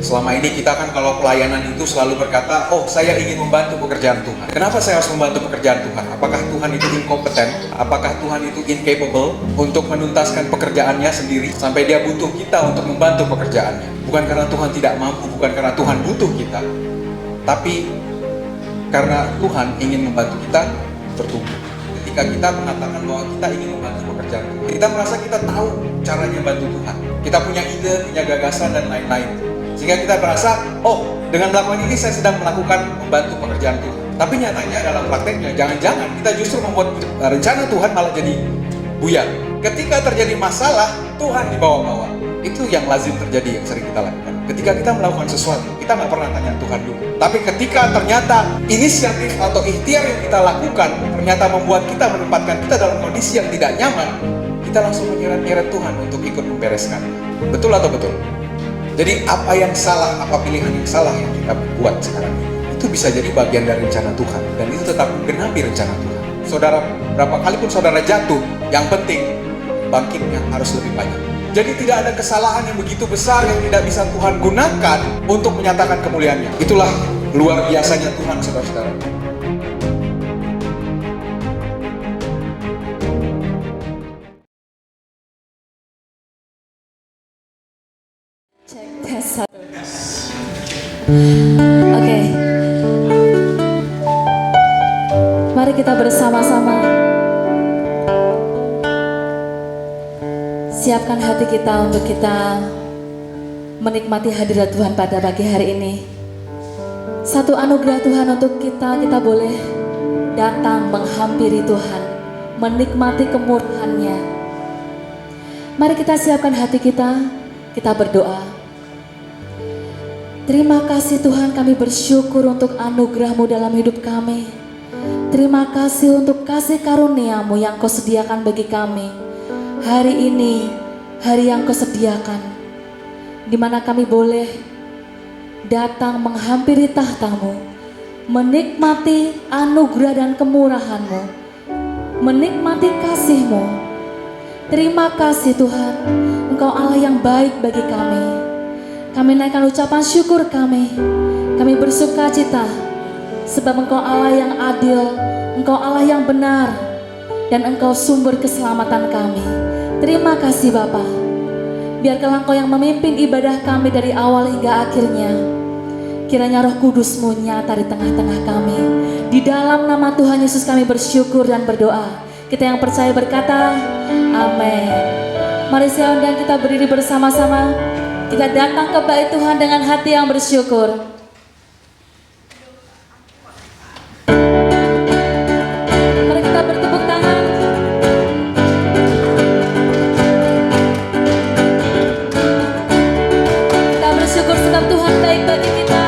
Selama ini kita kan kalau pelayanan itu selalu berkata, oh saya ingin membantu pekerjaan Tuhan. Kenapa saya harus membantu pekerjaan Tuhan? Apakah Tuhan itu inkompeten? Apakah Tuhan itu incapable untuk menuntaskan pekerjaannya sendiri? Sampai dia butuh kita untuk membantu pekerjaannya. Bukan karena Tuhan tidak mampu, bukan karena Tuhan butuh kita. Tapi karena Tuhan ingin membantu kita bertumbuh. Ketika kita mengatakan bahwa kita ingin membantu pekerjaan Tuhan, kita merasa kita tahu caranya bantu Tuhan. Kita punya ide, punya gagasan dan lain-lain. Sehingga kita merasa, oh dengan melakukan ini saya sedang melakukan membantu pekerjaan Tuhan. Tapi nyatanya dalam prakteknya, jangan-jangan kita justru membuat rencana Tuhan malah jadi buyar. Ketika terjadi masalah, Tuhan dibawa-bawa. Itu yang lazim terjadi, yang sering kita lakukan. Ketika kita melakukan sesuatu, kita nggak pernah tanya Tuhan dulu. Tapi ketika ternyata inisiatif atau ikhtiar yang kita lakukan ternyata membuat kita menempatkan kita dalam kondisi yang tidak nyaman, kita langsung menyeret-nyeret Tuhan untuk ikut membereskan. Betul atau betul? Jadi apa yang salah, apa pilihan yang salah yang kita buat sekarang ini, itu bisa jadi bagian dari rencana Tuhan. Dan itu tetap menggenapi rencana Tuhan. Saudara, berapa kali pun saudara jatuh, yang penting bangkitnya harus lebih banyak. Jadi tidak ada kesalahan yang begitu besar yang tidak bisa Tuhan gunakan untuk menyatakan kemuliaannya. Itulah luar biasanya Tuhan, saudara-saudara. Cek tes satu. Oke. Mari kita bersama-sama siapkan hati kita untuk kita menikmati hadirat Tuhan pada pagi hari ini. Satu anugerah Tuhan untuk kita boleh datang menghampiri Tuhan, menikmati kemurahan-Nya. Mari kita siapkan hati kita berdoa. Terima kasih Tuhan, kami bersyukur untuk anugerah-Mu dalam hidup kami. Terima kasih untuk kasih karunia-Mu yang Kau sediakan bagi kami. Hari ini, hari yang Kau sediakan, di mana kami boleh datang menghampiri tahta-Mu, menikmati anugerah dan kemurahan-Mu, menikmati kasih-Mu. Terima kasih Tuhan, Engkau Allah yang baik bagi kami. Kami naikkan ucapan syukur kami bersuka cita, sebab Engkau Allah yang adil, Engkau Allah yang benar, dan Engkau sumber keselamatan kami. Terima kasih Bapa. Biarkanlah Engkau yang memimpin ibadah kami dari awal hingga akhirnya. Kiranya Roh Kudus-Mu nyata di tengah-tengah kami. Di dalam nama Tuhan Yesus kami bersyukur dan berdoa. Kita yang percaya berkata, amin. Mari saya undang kita berdiri bersama-sama. Kita datang ke bait Tuhan dengan hati yang bersyukur. Mari kita bertepuk tangan. Kita bersyukur sebab Tuhan baik bagi kita.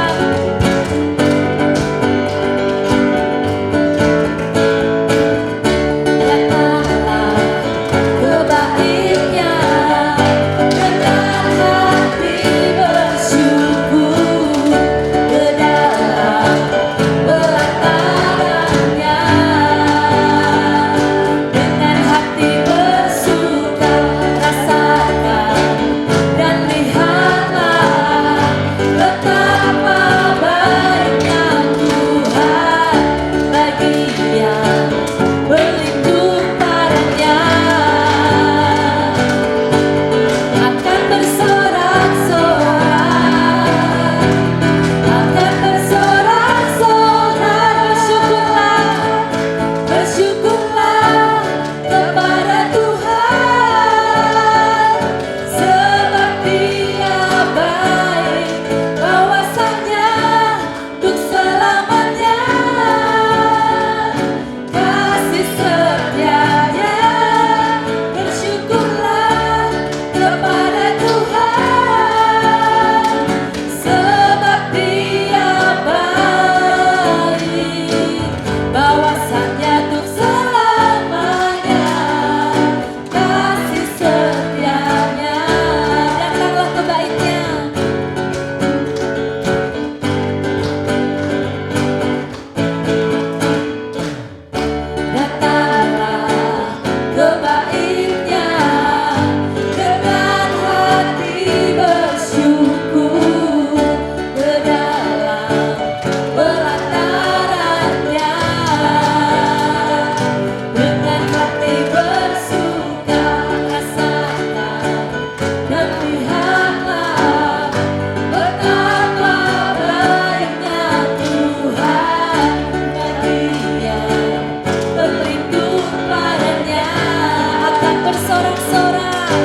bersorak-sorai,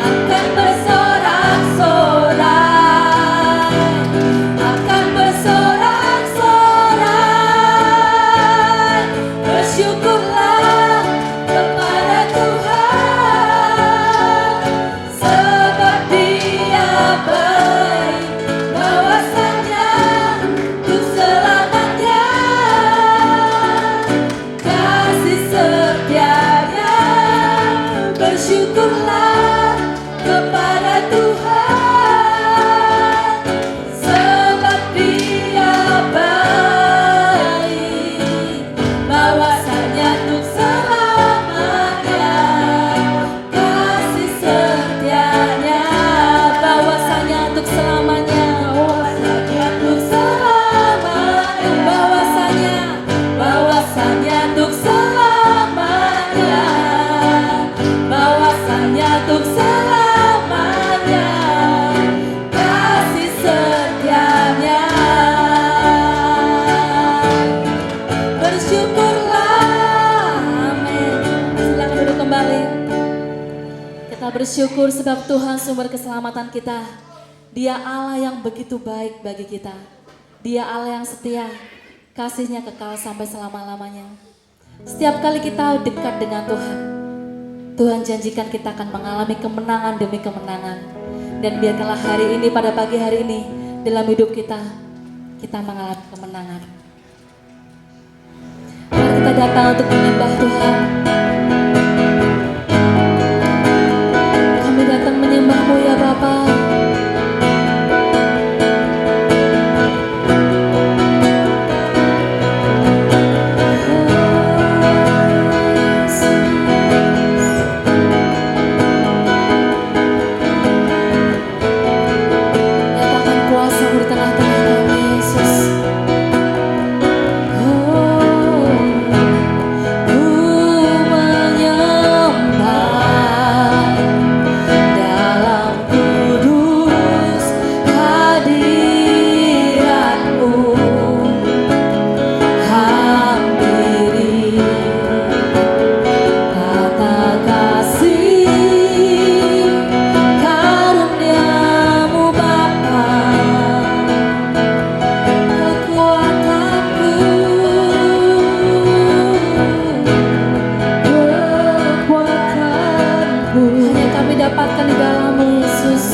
akan bersorak-sorai, akan bersorak-sorai. Bersyukurlah kepada Tuhan, sebab Dia baik, bahwasanya untuk selamanya kasih setianya. Bersyukurlah kepada Tuhan, sebab Dia baik, bahwasanya untuk selamanya kasih setianya. Bahwasanya untuk selamanya, bahwasanya untuk selamanya, bahwasanya untuk selamanya, bahwasanya untuk selamanya kasih setianya. Bersyukurlah, amin. Silakan duduk kembali. Kita bersyukur sebab Tuhan sumber keselamatan kita. Dia Allah yang begitu baik bagi kita. Dia Allah yang setia, kasihnya kekal sampai selama-lamanya. Setiap kali kita dekat dengan Tuhan, Tuhan janjikan kita akan mengalami kemenangan demi kemenangan. Dan biarkanlah hari ini, pada pagi hari ini, dalam hidup kita mengalami kemenangan. Mari kita datang untuk menyembah Tuhan. Kami datang menyembah-Mu ya Bapa. Nyatakan kuasa-Mu di tengah-tengah kami, Yesus. Ku menyembah dalam kudus hadirat-Mu. Hampiri kata kasih karunia-Mu Bapa, kekuatanku, kekuatanku hanya kami dapatkan di dalam-Mu Yesus.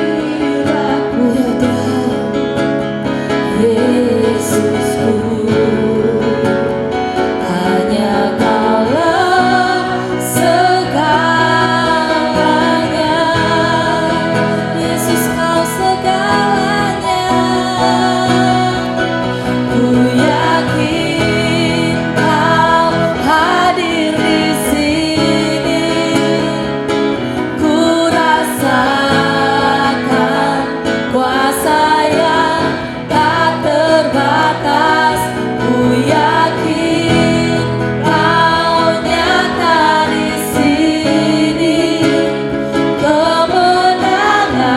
Hadirat-Mu ya Tuhan, Yesusku, hanya Kaulah segalanya. Yesus, Kau segalanya. Ku yakin Kau hadir di sini. Ku rasakan kuasa yang tak terbatas. Ku yakin Kau nyata di sini. Kemenangan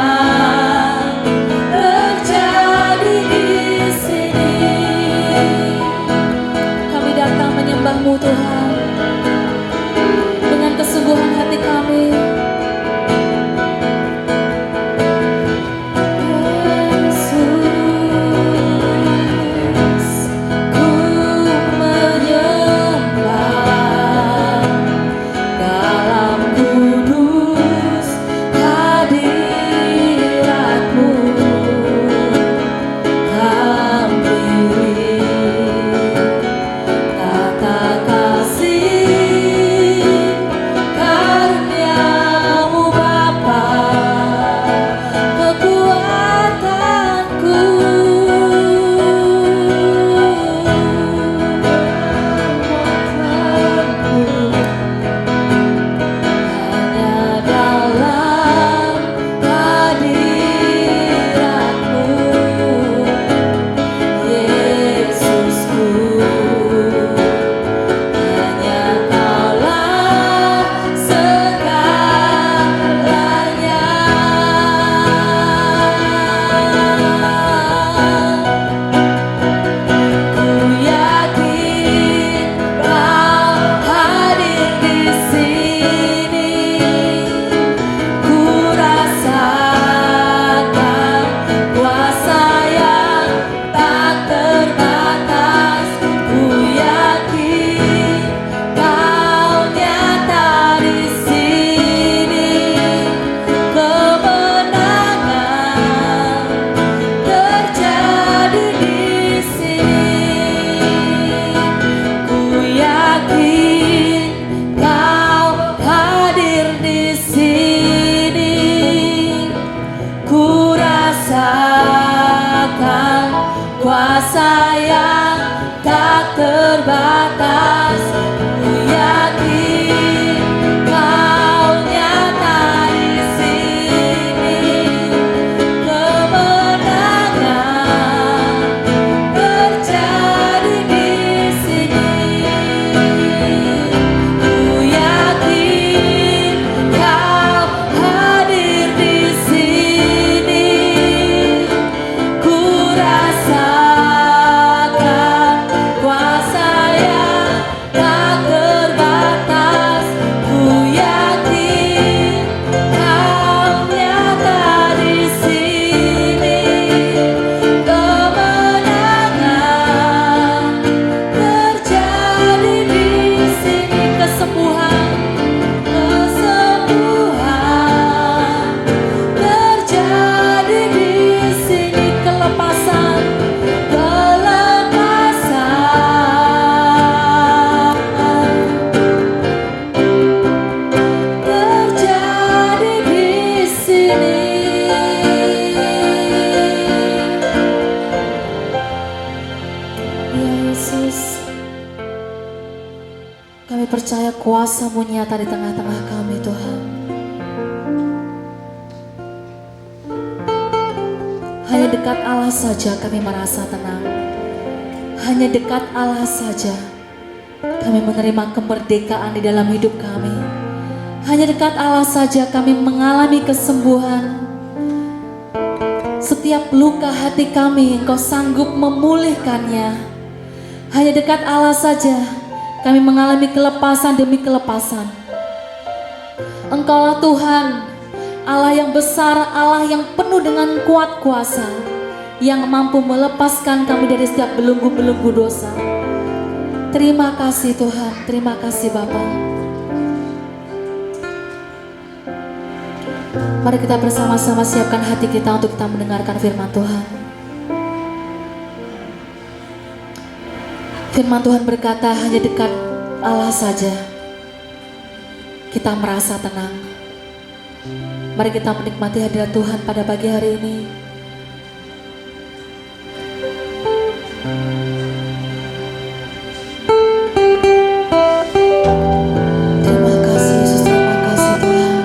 terjadi di sini. Kami datang menyembah-Mu Tuhan dengan kesungguhan hati kami. Yesus, ku menyembah dalam kudus hadirat-Mu. Hampiri kata kasih Kami percaya kuasa-Mu nyata di tengah-tengah kami, Tuhan. Hanya dekat Allah saja kami merasa tenang. Hanya dekat Allah saja kami menerima kemerdekaan di dalam hidup kami. Hanya dekat Allah saja kami mengalami kesembuhan. Setiap luka hati kami, Engkau sanggup memulihkannya. Hanya dekat Allah saja kami mengalami kelepasan demi kelepasan. Engkaulah Tuhan, Allah yang besar, Allah yang penuh dengan kuat kuasa, yang mampu melepaskan kami dari setiap belenggu-belenggu dosa. Terima kasih Tuhan, terima kasih Bapa. Mari kita bersama-sama siapkan hati kita untuk kita mendengarkan firman Tuhan. Firman Tuhan berkata, hanya dekat Allah saja kita merasa tenang. Mari kita menikmati hadirat Tuhan pada pagi hari ini. Terima kasih Yesus, terima kasih Tuhan.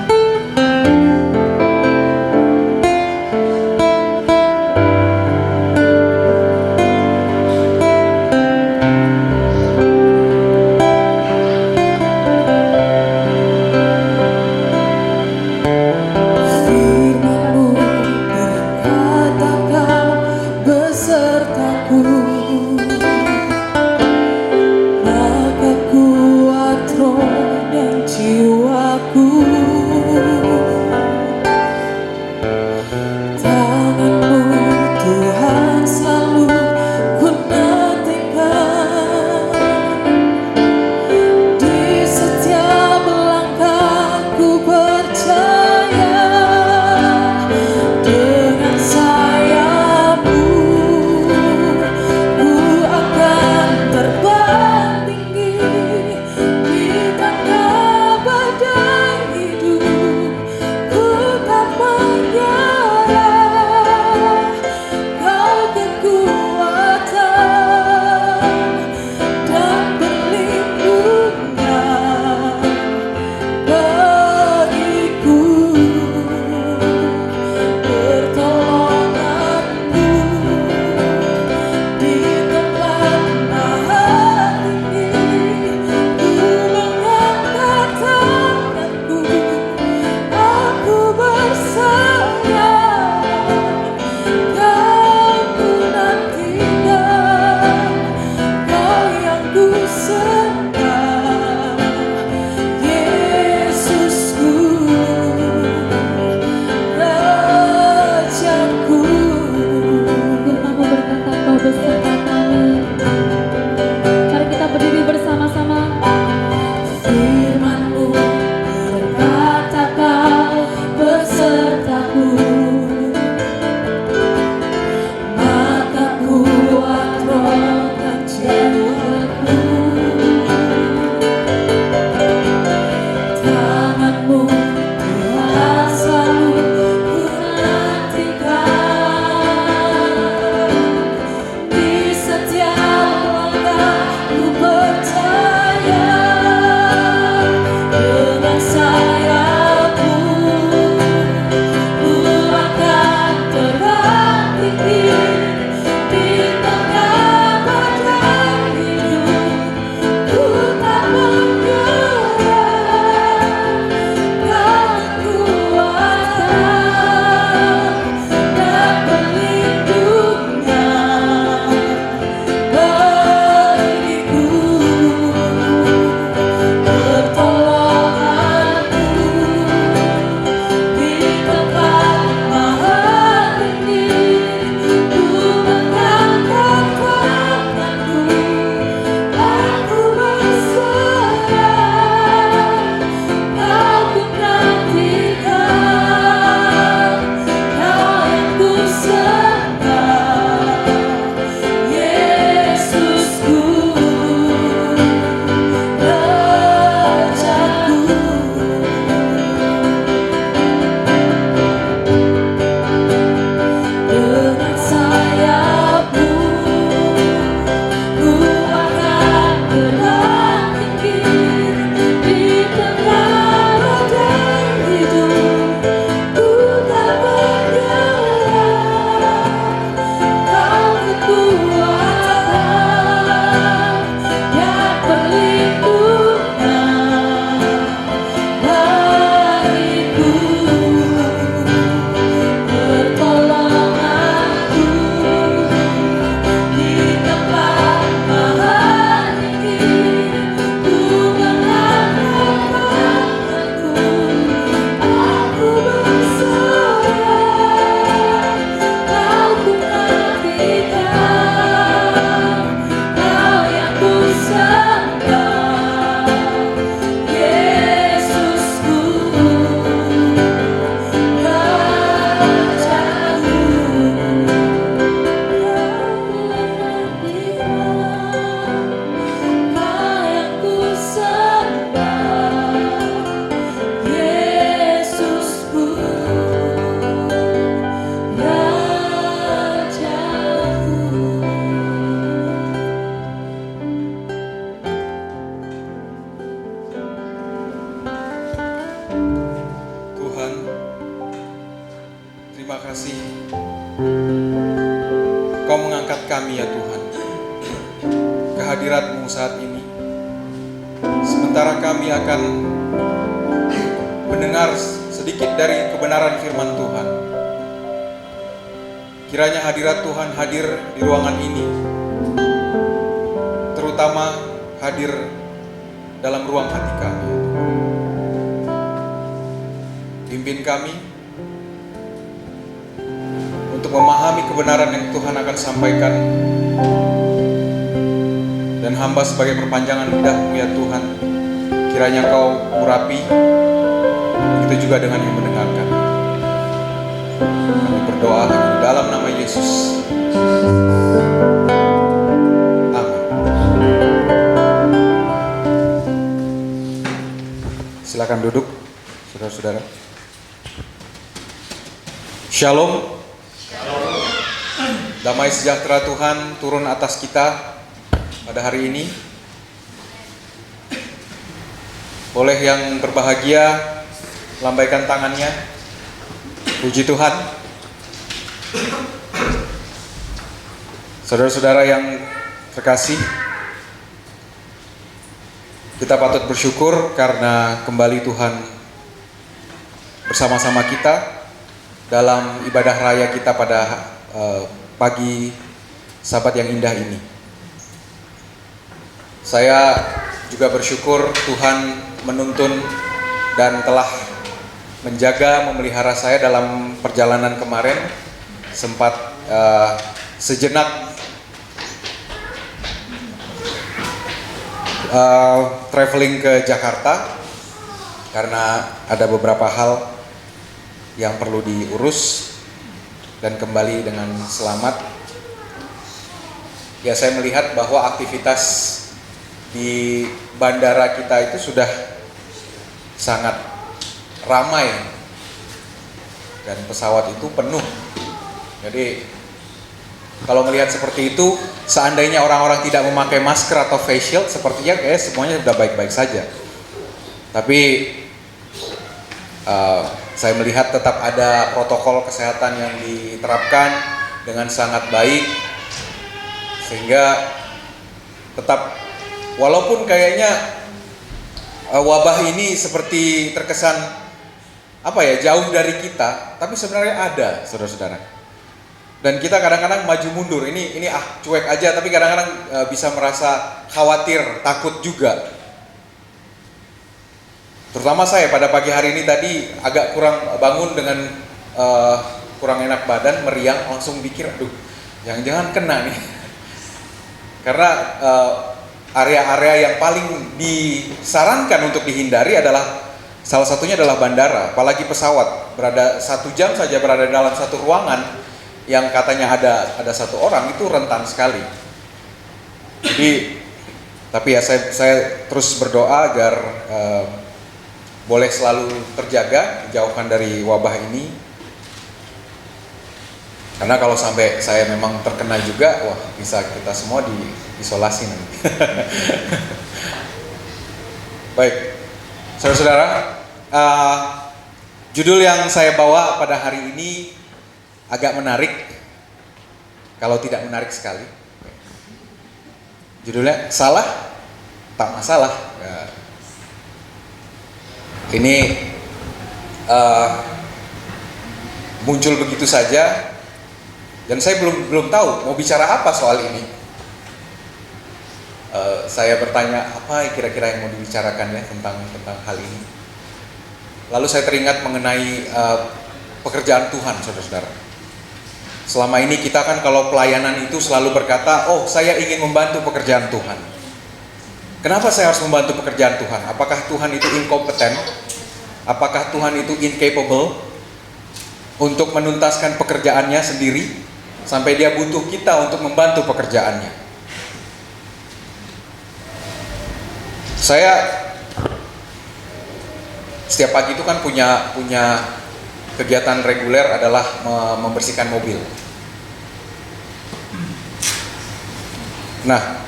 Firman-Mu berkata, kasih Kau mengangkat kami ya Tuhan ke hadirat-Mu saat ini. Sementara kami akan mendengar sedikit dari kebenaran firman Tuhan. Kiranya hadirat Tuhan hadir di ruangan ini, terutama hadir dalam ruang hati kami. Pimpin kami untuk memahami kebenaran yang Tuhan akan sampaikan, dan hamba sebagai perpanjangan lidah-Mu ya Tuhan, kiranya Kau urapi, begitu juga dengan yang mendengarkan. Kami berdoa di dalam nama Yesus. Amin. Silakan duduk, saudara-saudara. Shalom. Damai sejahtera Tuhan turun atas kita pada hari ini. Boleh yang berbahagia lambaikan tangannya. Puji Tuhan. Saudara-saudara yang terkasih, kita patut bersyukur karena kembali Tuhan bersama-sama kita dalam ibadah raya kita pada pagi Sabat yang indah ini. Saya juga bersyukur Tuhan menuntun dan telah menjaga, memelihara saya dalam perjalanan kemarin. Sempat sejenak traveling ke Jakarta karena ada beberapa hal yang perlu diurus, dan kembali dengan selamat. Ya, saya melihat bahwa aktivitas di bandara kita itu sudah sangat ramai dan pesawat itu penuh. Jadi kalau melihat seperti itu, seandainya orang-orang tidak memakai masker atau face shield, sepertinya kayak semuanya sudah baik-baik saja. Tapi saya melihat tetap ada protokol kesehatan yang diterapkan dengan sangat baik, sehingga tetap, walaupun kayaknya wabah ini seperti terkesan jauh dari kita, tapi sebenarnya ada, saudara-saudara. Dan kita kadang-kadang maju mundur, ini cuek aja, tapi kadang-kadang bisa merasa khawatir, takut juga. Terutama saya pada pagi hari ini tadi agak kurang bangun dengan kurang enak badan, meriang, langsung pikir, aduh, jangan-jangan kena nih. Karena area-area yang paling disarankan untuk dihindari adalah, salah satunya adalah bandara, apalagi pesawat. Berada 1 jam saja berada dalam satu ruangan yang katanya ada satu orang, itu rentan sekali. Jadi, tapi ya saya terus berdoa agar boleh selalu terjaga, dijauhkan dari wabah ini. Karena kalau sampai saya memang terkena juga, wah, bisa kita semua diisolasi nanti. Baik, saudara-saudara, judul yang saya bawa pada hari ini agak menarik, kalau tidak menarik sekali. Judulnya Salah Tak Masalah. Ini muncul begitu saja, dan saya belum tahu mau bicara apa soal ini. Saya bertanya, apa kira-kira yang mau dibicarakan ya tentang hal ini. Lalu saya teringat mengenai pekerjaan Tuhan, saudara-saudara. Selama ini kita kan kalau pelayanan itu selalu berkata, oh, saya ingin membantu pekerjaan Tuhan. Kenapa saya harus membantu pekerjaan Tuhan? Apakah Tuhan itu inkompeten? Apakah Tuhan itu incapable untuk menuntaskan pekerjaannya sendiri sampai dia butuh kita untuk membantu pekerjaannya? Saya setiap pagi itu kan punya kegiatan reguler adalah membersihkan mobil. Nah,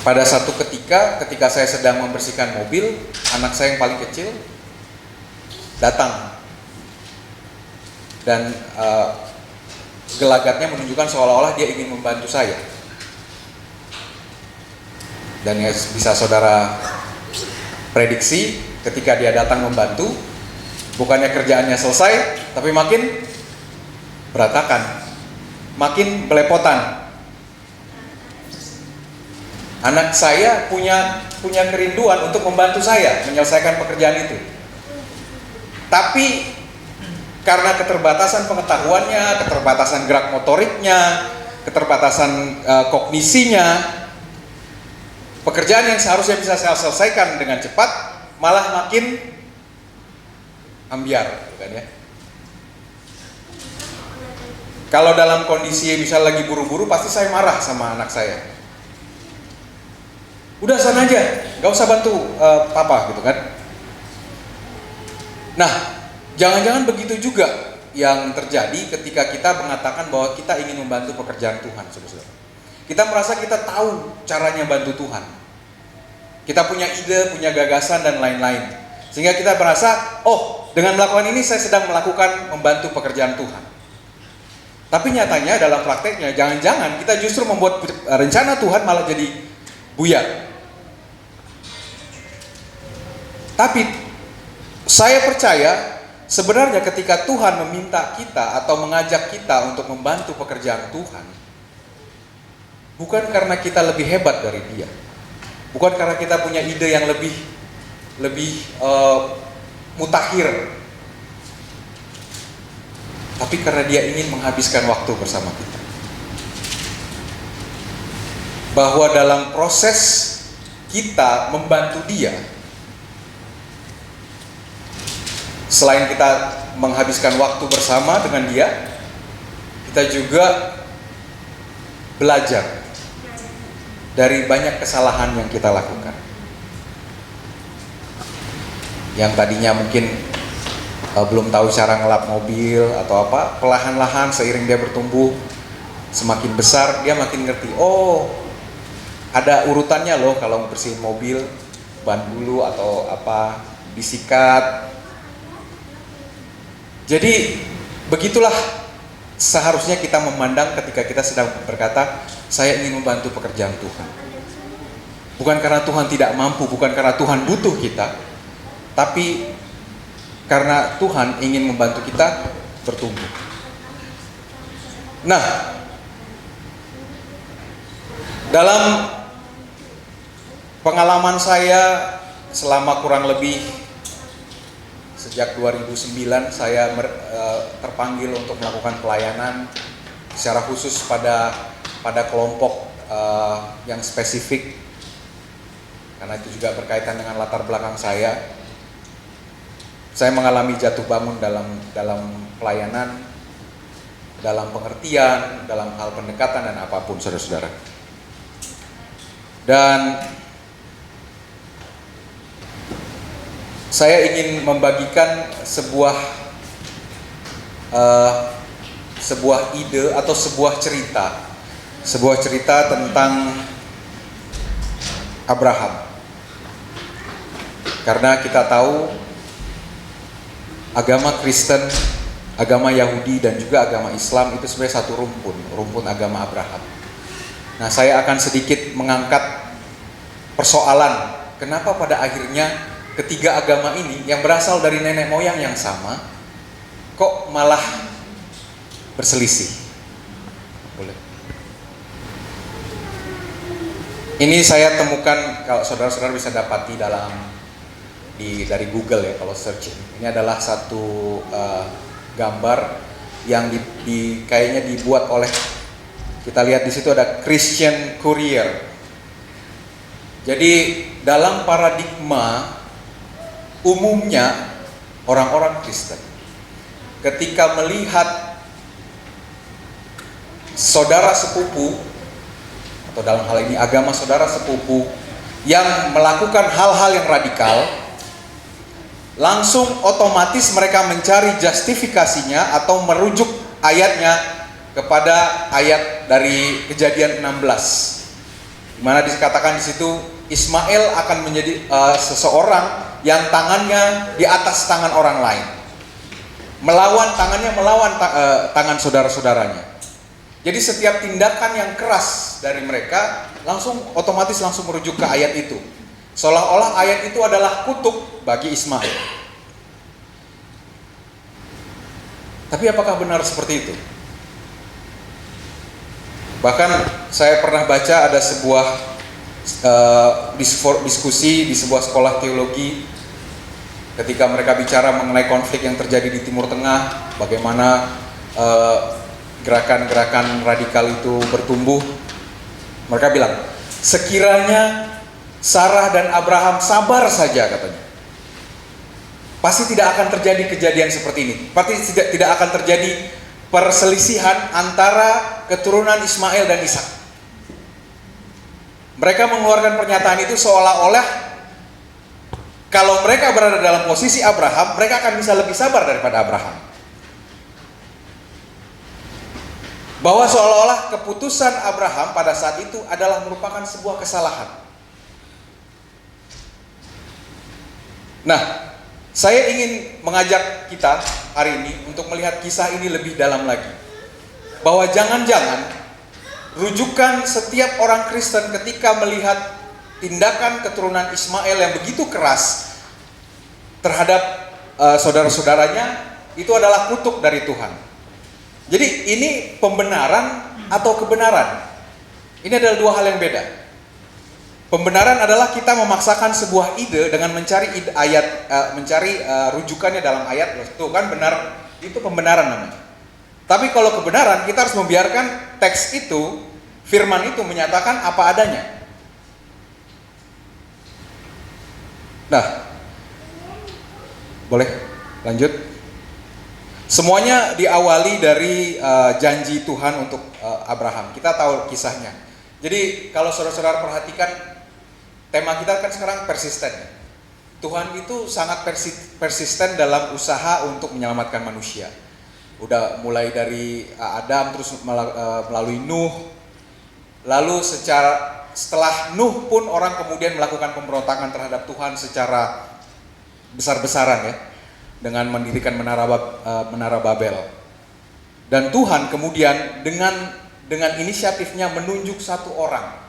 pada satu ketika saya sedang membersihkan mobil, anak saya yang paling kecil datang. dan gelagatnya menunjukkan seolah-olah dia ingin membantu saya. Dan yang bisa saudara prediksi, ketika dia datang membantu, bukannya kerjaannya selesai, tapi makin berantakan, makin belepotan. Anak saya punya kerinduan untuk membantu saya menyelesaikan pekerjaan itu. Tapi karena keterbatasan pengetahuannya, keterbatasan gerak motoriknya, keterbatasan kognisinya, pekerjaan yang seharusnya bisa saya selesaikan dengan cepat malah makin ambiar, kan ya. Kalau dalam kondisi misal lagi buru-buru, pasti saya marah sama anak saya. Udah sana aja, gak usah bantu papa gitu kan. Nah, jangan-jangan begitu juga yang terjadi ketika kita mengatakan bahwa kita ingin membantu pekerjaan Tuhan, saudara-saudara. Kita merasa kita tahu caranya bantu Tuhan. Kita punya ide, punya gagasan dan lain-lain. Sehingga kita merasa, oh, dengan melakukan ini saya sedang melakukan membantu pekerjaan Tuhan. Tapi nyatanya dalam prakteknya, jangan-jangan kita justru membuat rencana Tuhan malah jadi buyar. Tapi saya percaya sebenarnya ketika Tuhan meminta kita atau mengajak kita untuk membantu pekerjaan Tuhan, bukan karena kita lebih hebat dari Dia, bukan karena kita punya ide yang lebih mutakhir, tapi karena Dia ingin menghabiskan waktu bersama kita. Bahwa dalam proses kita membantu Dia, selain kita menghabiskan waktu bersama dengan Dia, kita juga belajar dari banyak kesalahan yang kita lakukan. Yang tadinya mungkin belum tahu cara ngelap mobil atau apa, perlahan-lahan seiring dia bertumbuh semakin besar, dia makin ngerti, oh ada urutannya loh kalau bersihin mobil, ban dulu atau apa, disikat. Jadi begitulah seharusnya kita memandang ketika kita sedang berkata, saya ingin membantu pekerjaan Tuhan. Bukan karena Tuhan tidak mampu, bukan karena Tuhan butuh kita, tapi karena Tuhan ingin membantu kita bertumbuh. Nah, dalam pengalaman saya selama kurang lebih sejak 2009 saya terpanggil untuk melakukan pelayanan secara khusus pada kelompok yang spesifik, karena itu juga berkaitan dengan latar belakang saya. Saya mengalami jatuh bangun dalam pelayanan, dalam pengertian, dalam hal pendekatan dan apapun, saudara-saudara. Dan saya ingin membagikan sebuah ide atau sebuah cerita tentang Abraham. Karena kita tahu agama Kristen, agama Yahudi dan juga agama Islam itu sebenarnya satu rumpun agama Abraham. Nah, saya akan sedikit mengangkat persoalan kenapa pada akhirnya ketiga agama ini yang berasal dari nenek moyang yang sama, kok malah berselisih. Boleh. Ini saya temukan, kalau saudara-saudara bisa dapati dari Google ya, kalau searching. Ini adalah satu gambar yang kayaknya dibuat oleh, kita lihat di situ ada Christian Courier. Jadi dalam paradigma umumnya orang-orang Kristen ketika melihat saudara sepupu, atau dalam hal ini agama saudara sepupu yang melakukan hal-hal yang radikal, langsung otomatis mereka mencari justifikasinya atau merujuk ayatnya kepada ayat dari Kejadian 16, di mana dikatakan di situ Ismail akan menjadi seseorang yang tangannya di atas tangan orang lain. melawan tangan saudara-saudaranya. Jadi setiap tindakan yang keras dari mereka otomatis langsung merujuk ke ayat itu. Seolah-olah ayat itu adalah kutuk bagi Ismail. Tapi apakah benar seperti itu? Bahkan saya pernah baca ada sebuah diskusi di sebuah sekolah teologi ketika mereka bicara mengenai konflik yang terjadi di Timur Tengah, bagaimana gerakan-gerakan radikal itu bertumbuh. Mereka bilang, sekiranya Sarah dan Abraham sabar saja, katanya, pasti tidak akan terjadi kejadian seperti ini. Pasti tidak akan terjadi perselisihan antara keturunan Ismail dan Ishak. Mereka mengeluarkan pernyataan itu seolah-olah kalau mereka berada dalam posisi Abraham, mereka akan bisa lebih sabar daripada Abraham. Bahwa seolah-olah keputusan Abraham pada saat itu adalah merupakan sebuah kesalahan. Nah, saya ingin mengajak kita hari ini untuk melihat kisah ini lebih dalam lagi. Bahwa jangan-jangan rujukan setiap orang Kristen ketika melihat tindakan keturunan Ismail yang begitu keras terhadap saudara-saudaranya itu adalah kutuk dari Tuhan. Jadi ini pembenaran atau kebenaran. Ini adalah dua hal yang beda. Pembenaran adalah kita memaksakan sebuah ide dengan mencari rujukannya dalam ayat. Itu kan benar, itu pembenaran namanya. Tapi kalau kebenaran, kita harus membiarkan teks itu, firman itu menyatakan apa adanya. Nah, boleh lanjut. Semuanya diawali dari janji Tuhan untuk Abraham. Kita tahu kisahnya. Jadi kalau saudara-saudara perhatikan, tema kita kan sekarang persisten. Tuhan itu sangat persisten dalam usaha untuk menyelamatkan manusia. Udah mulai dari Adam, terus melalui Nuh. Lalu setelah Nuh pun orang kemudian melakukan pemberontakan terhadap Tuhan secara besar-besaran ya, dengan mendirikan menara Babel. Dan Tuhan kemudian dengan inisiatifnya menunjuk satu orang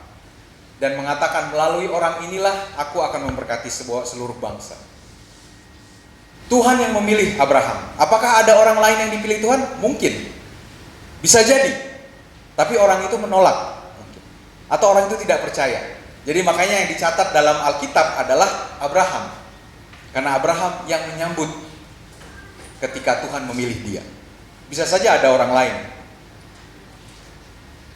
dan mengatakan, melalui orang inilah aku akan memberkati seluruh bangsa. Tuhan yang memilih Abraham. Apakah ada orang lain yang dipilih Tuhan? Mungkin. Bisa jadi. Tapi orang itu menolak. Atau orang itu tidak percaya. Jadi makanya yang dicatat dalam Alkitab adalah Abraham. Karena Abraham yang menyambut ketika Tuhan memilih dia. Bisa saja ada orang lain.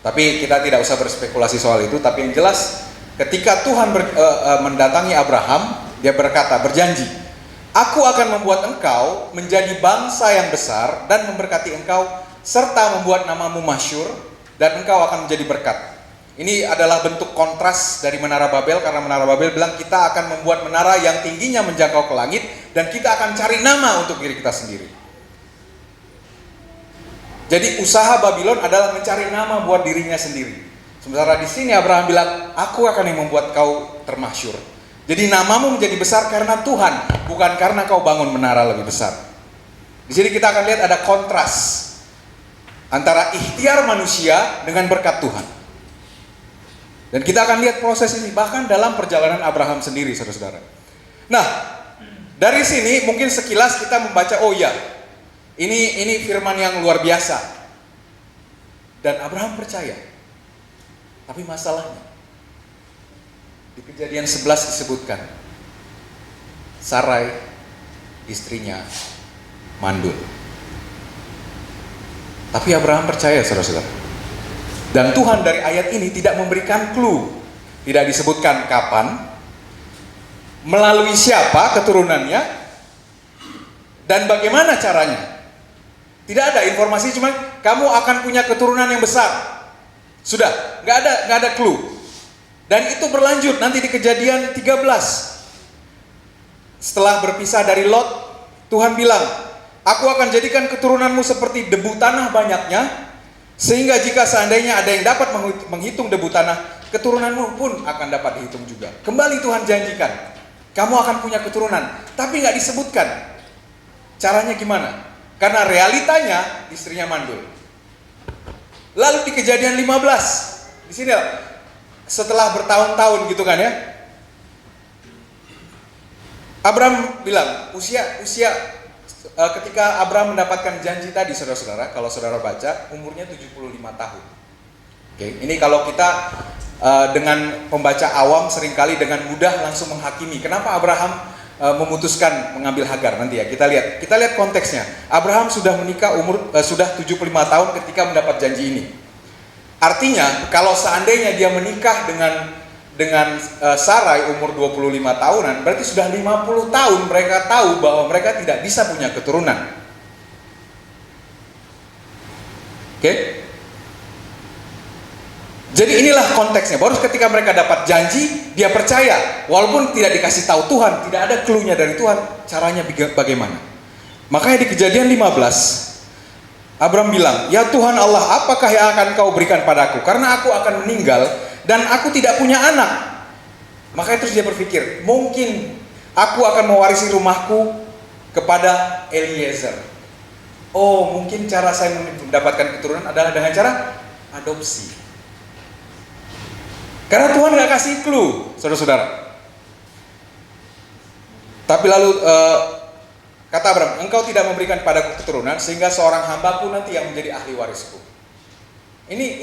Tapi kita tidak usah berspekulasi soal itu. Tapi yang jelas ketika Tuhan mendatangi Abraham, dia berjanji, aku akan membuat engkau menjadi bangsa yang besar dan memberkati engkau, serta membuat namamu masyhur, dan engkau akan menjadi berkat. Ini adalah bentuk kontras dari Menara Babel, karena Menara Babel bilang kita akan membuat menara yang tingginya menjangkau ke langit, dan kita akan cari nama untuk diri kita sendiri. Jadi usaha Babylon adalah mencari nama buat dirinya sendiri. Sementara di sini Abraham bilang, aku akan yang membuat kau termasyhur. Jadi namamu menjadi besar karena Tuhan, bukan karena kau bangun menara lebih besar. Di sini kita akan lihat ada kontras antara ikhtiar manusia dengan berkat Tuhan. Dan kita akan lihat proses ini bahkan dalam perjalanan Abraham sendiri, saudara-saudara. Nah, dari sini mungkin sekilas kita membaca, oh ya, ini firman yang luar biasa. Dan Abraham percaya. Tapi masalahnya, di Kejadian 11 disebutkan, Sarai, istrinya, mandul. Tapi Abraham percaya, saudara-saudara. Dan Tuhan dari ayat ini tidak memberikan clue. Tidak disebutkan kapan, melalui siapa keturunannya, dan bagaimana caranya. Tidak ada informasi, cuma kamu akan punya keturunan yang besar. Sudah, nggak ada clue. Dan itu berlanjut nanti di Kejadian 13. Setelah berpisah dari Lot, Tuhan bilang, aku akan jadikan keturunanmu seperti debu tanah banyaknya, sehingga jika seandainya ada yang dapat menghitung debu tanah, keturunanmu pun akan dapat dihitung juga. Kembali Tuhan janjikan, kamu akan punya keturunan, tapi nggak disebutkan caranya gimana. Karena realitanya istrinya mandul. Lalu di Kejadian 15, di sini setelah bertahun-tahun gitu kan ya, Abraham bilang, ketika Abraham mendapatkan janji tadi, saudara-saudara, kalau saudara baca, umurnya 75 tahun. Oke, ini kalau kita dengan pembaca awam seringkali dengan mudah langsung menghakimi. Kenapa Abraham memutuskan mengambil Hagar nanti ya? Kita lihat konteksnya. Abraham sudah menikah sudah 75 tahun ketika mendapat janji ini. Artinya, kalau seandainya dia menikah dengan Sarai umur 25 tahunan, berarti sudah 50 tahun mereka tahu bahwa mereka tidak bisa punya keturunan. Oke? Jadi inilah konteksnya. Baru ketika mereka dapat janji, dia percaya. Walaupun tidak dikasih tahu Tuhan, tidak ada clue-nya dari Tuhan, caranya bagaimana. Makanya di Kejadian 15, Abraham bilang, "Ya Tuhan Allah, apakah yang akan kau berikan padaku? Karena aku akan meninggal dan aku tidak punya anak." Makanya terus dia berpikir, mungkin aku akan mewarisi rumahku kepada Eliezer. Oh, mungkin cara saya mendapatkan keturunan adalah dengan cara adopsi. Karena Tuhan gak kasih clue, saudara-saudara. Tapi lalu kata Abraham, "Engkau tidak memberikan padaku keturunan sehingga seorang hambaku nanti yang menjadi ahli warisku." Ini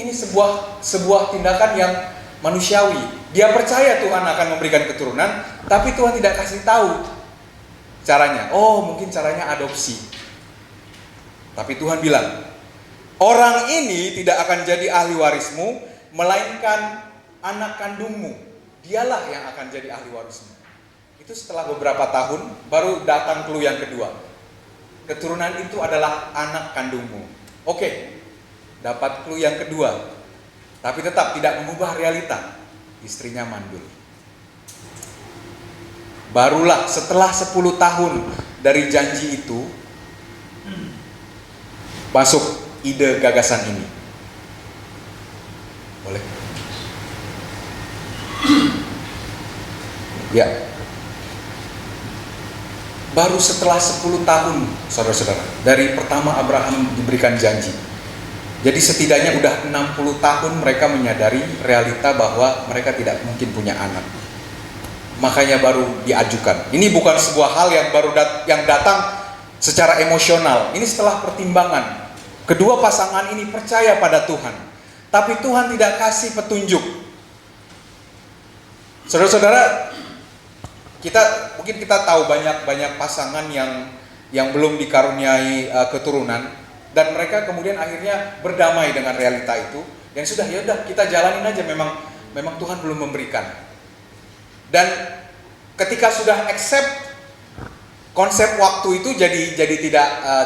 sebuah tindakan yang manusiawi. Dia percaya Tuhan akan memberikan keturunan, tapi Tuhan tidak kasih tahu caranya. Oh, mungkin caranya adopsi. Tapi Tuhan bilang, "Orang ini tidak akan jadi ahli warismu, melainkan anak kandungmu. Dialah yang akan jadi ahli warismu." Itu setelah beberapa tahun baru datang clue yang kedua. Keturunan itu adalah anak kandungmu. Oke, dapat clue yang kedua. Tapi tetap tidak mengubah realita. Istrinya mandul. Barulah setelah 10 tahun dari janji itu masuk ide gagasan ini. Boleh? Ya. Baru setelah 10 tahun, saudara-saudara, dari pertama Abraham diberikan janji. Jadi setidaknya udah 60 tahun mereka menyadari realita bahwa mereka tidak mungkin punya anak. Makanya baru diajukan. Ini bukan sebuah hal yang yang datang secara emosional. Ini setelah pertimbangan. Kedua pasangan ini percaya pada Tuhan. Tapi Tuhan tidak kasih petunjuk. Saudara-saudara, mungkin kita tahu banyak pasangan yang belum dikaruniai keturunan, dan mereka kemudian akhirnya berdamai dengan realita itu, dan sudah ya udah kita jalanin aja, memang Tuhan belum memberikan. Dan ketika sudah accept konsep waktu itu, jadi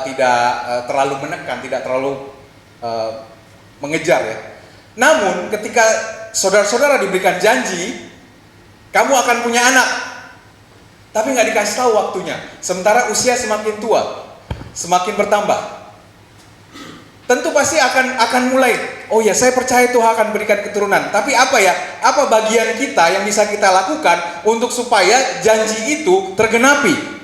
tidak terlalu menekan, tidak terlalu mengejar ya. Namun ketika saudara-saudara diberikan janji, kamu akan punya anak, tapi nggak dikasih tahu waktunya. Sementara usia semakin tua, semakin bertambah. Tentu pasti akan mulai, oh ya saya percaya Tuhan akan berikan keturunan. Tapi apa bagian kita yang bisa kita lakukan untuk supaya janji itu tergenapi?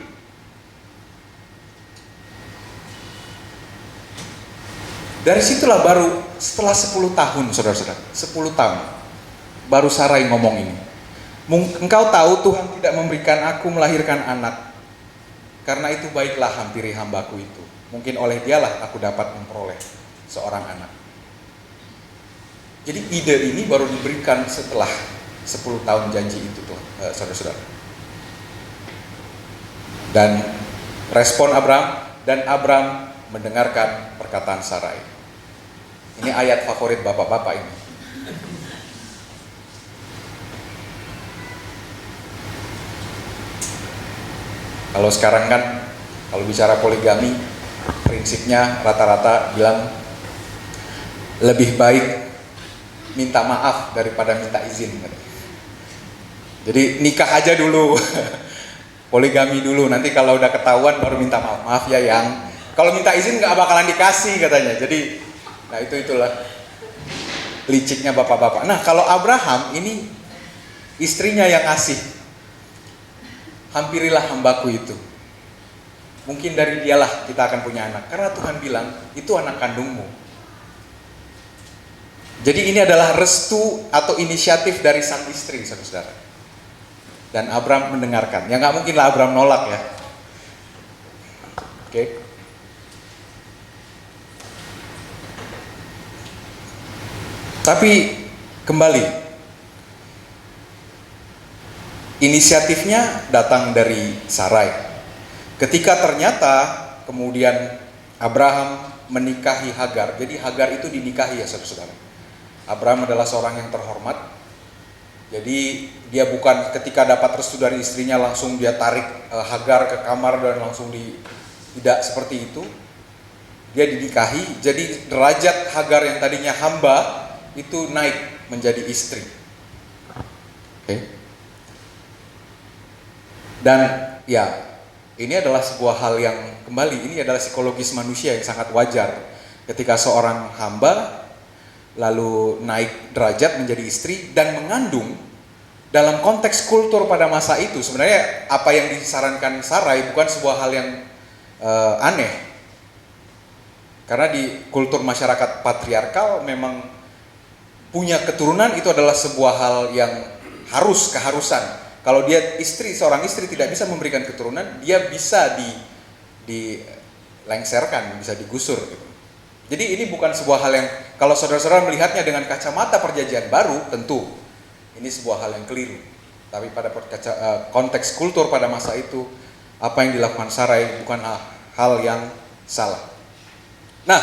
Dari situlah baru setelah 10 tahun, saudara-saudara, 10 tahun, baru Sarai ngomong ini. "Engkau tahu Tuhan tidak memberikan aku melahirkan anak. Karena itu baiklah hampiri hambaku itu. Mungkin oleh dialah aku dapat memperoleh seorang anak." Jadi ide ini baru diberikan setelah 10 tahun janji itu tuh, saudara-saudara. Dan respon Abraham mendengarkan perkataan Sarai. Ini ayat favorit bapak-bapak ini. Kalau sekarang kan, kalau bicara poligami, prinsipnya rata-rata bilang lebih baik minta maaf daripada minta izin. Jadi nikah aja dulu, poligami dulu, nanti kalau udah ketahuan baru minta maaf. Maaf ya yang, kalau minta izin nggak bakalan dikasih katanya. Jadi, nah itulah liciknya bapak-bapak. Nah kalau Abraham ini istrinya yang ngasih. "Hampirilah hambaku itu." mungkin dari dialah kita akan punya anak. Karena Tuhan bilang, itu anak kandungmu. Jadi ini adalah restu atau inisiatif dari sang istri, saudara. Dan Abram mendengarkan. Ya nggak mungkinlah Abram nolak ya. Oke. Tapi kembali, inisiatifnya datang dari Sarai. Ketika ternyata kemudian Abraham menikahi Hagar, jadi Hagar itu dinikahi ya saudara-saudara. Abraham adalah seorang yang terhormat, jadi dia bukan ketika dapat restu dari istrinya langsung dia tarik Hagar ke kamar dan langsung tidak seperti itu. Dia dinikahi, jadi derajat Hagar yang tadinya hamba itu naik menjadi istri. Oke. Dan ya, ini adalah sebuah hal yang kembali, ini adalah psikologis manusia yang sangat wajar. Ketika seorang hamba lalu naik derajat menjadi istri dan mengandung, dalam konteks kultur pada masa itu, sebenarnya apa yang disarankan Sarai bukan sebuah hal yang aneh. Karena di kultur masyarakat patriarkal memang punya keturunan itu adalah sebuah hal yang keharusan. Kalau dia seorang istri tidak bisa memberikan keturunan, dia bisa dilengserkan, bisa digusur gitu. Jadi ini bukan sebuah hal yang, kalau saudara-saudara melihatnya dengan kacamata perjanjian baru, tentu ini sebuah hal yang keliru. Tapi pada konteks kultur pada masa itu, apa yang dilakukan Sarai bukan hal yang salah. Nah,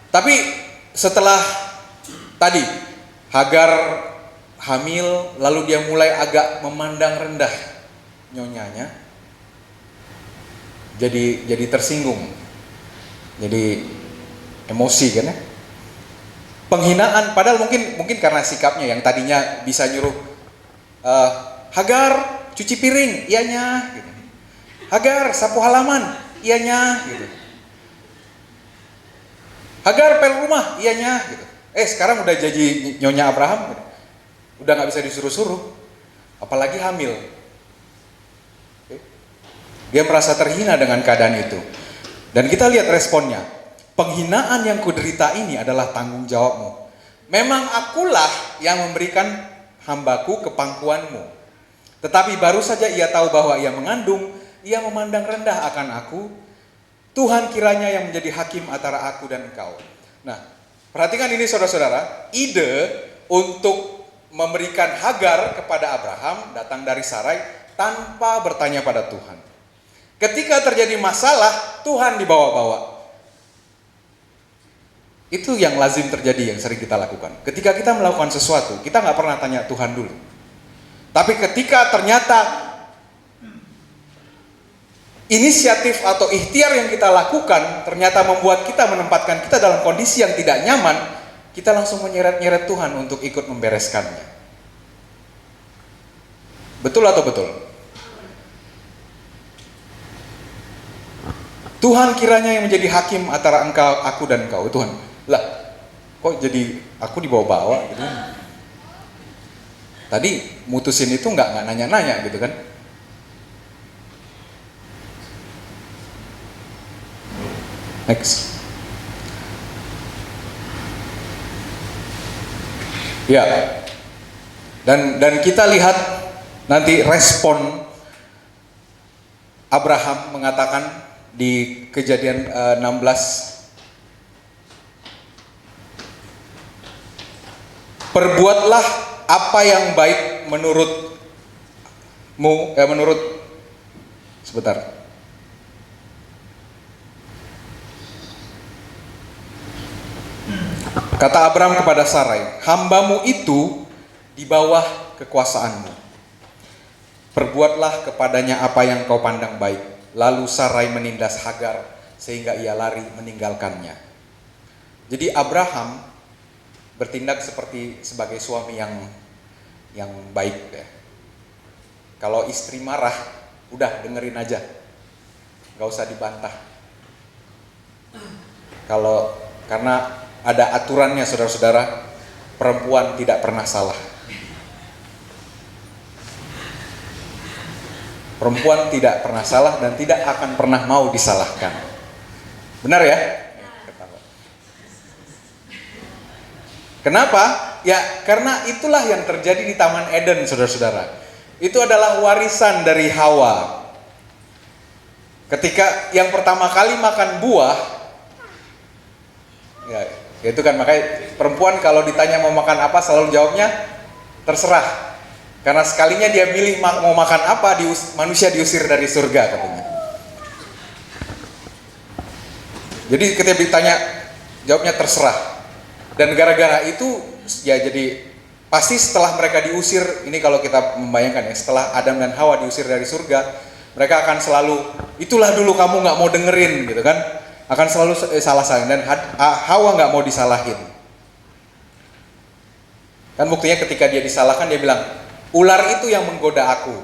tapi setelah tadi Hagar hamil, lalu dia mulai agak memandang rendah nyonyanya, jadi tersinggung, jadi emosi kan ya, penghinaan. Padahal mungkin karena sikapnya yang tadinya bisa nyuruh Hagar cuci piring, ianya gitu. Hagar sapu halaman, ianya gitu. Hagar pel rumah, ianya gitu. Sekarang udah jadi nyonya Abraham, udah nggak bisa disuruh-suruh, apalagi hamil. Dia merasa terhina dengan keadaan itu. Dan kita lihat responnya, penghinaan yang kuderita ini adalah tanggung jawabmu. Memang akulah yang memberikan hambaku ke pangkuanmu. Tetapi baru saja ia tahu bahwa ia mengandung, ia memandang rendah akan aku. Tuhan kiranya yang menjadi hakim antara aku dan engkau. Nah, perhatikan ini saudara-saudara, ide untuk memberikan Hagar kepada Abraham datang dari Sarai tanpa bertanya pada Tuhan. Ketika terjadi masalah, Tuhan dibawa-bawa. Itu yang lazim terjadi, yang sering kita lakukan. Ketika kita melakukan sesuatu, kita nggak pernah tanya Tuhan dulu. Tapi ketika ternyata inisiatif atau ikhtiar yang kita lakukan ternyata membuat kita menempatkan kita dalam kondisi yang tidak nyaman, kita langsung menyeret-nyeret Tuhan untuk ikut membereskannya. Betul atau betul? Tuhan kiranya yang menjadi hakim antara aku dan engkau. Tuhan, lah kok jadi aku dibawa-bawa gitu. Tadi mutusin itu nggak nanya-nanya gitu kan. Next. Ya. Dan kita lihat nanti respon Abraham mengatakan di Kejadian 16, perbuatlah apa yang baik sebentar. Kata Abram kepada Sarai, hambamu itu di bawah kekuasaanmu. Perbuatlah kepadanya apa yang kau pandang baik. Lalu Sarai menindas Hagar sehingga ia lari meninggalkannya. Jadi Abraham bertindak sebagai suami yang baik ya. Kalau istri marah, udah dengerin aja, nggak usah dibantah. Karena ada aturannya saudara-saudara, perempuan tidak pernah salah. Perempuan tidak pernah salah dan tidak akan pernah mau disalahkan. Benar ya? Kenapa? Ya, karena itulah yang terjadi di Taman Eden, saudara-saudara. Itu adalah warisan dari Hawa. Ketika yang pertama kali makan buah, ya itu kan makanya perempuan kalau ditanya mau makan apa selalu jawabnya terserah. Karena sekalinya dia milih mau makan apa, manusia diusir dari surga katanya. Jadi ketika ditanya jawabnya terserah. Dan gara-gara itu ya jadi pasti setelah mereka diusir, ini kalau kita membayangkan ya, setelah Adam dan Hawa diusir dari surga, mereka akan selalu, itulah dulu kamu nggak mau dengerin gitu kan, akan selalu salah-salahin, dan Hawa nggak mau disalahin. Kan buktinya ketika dia disalahkan dia bilang, ular itu yang menggoda aku.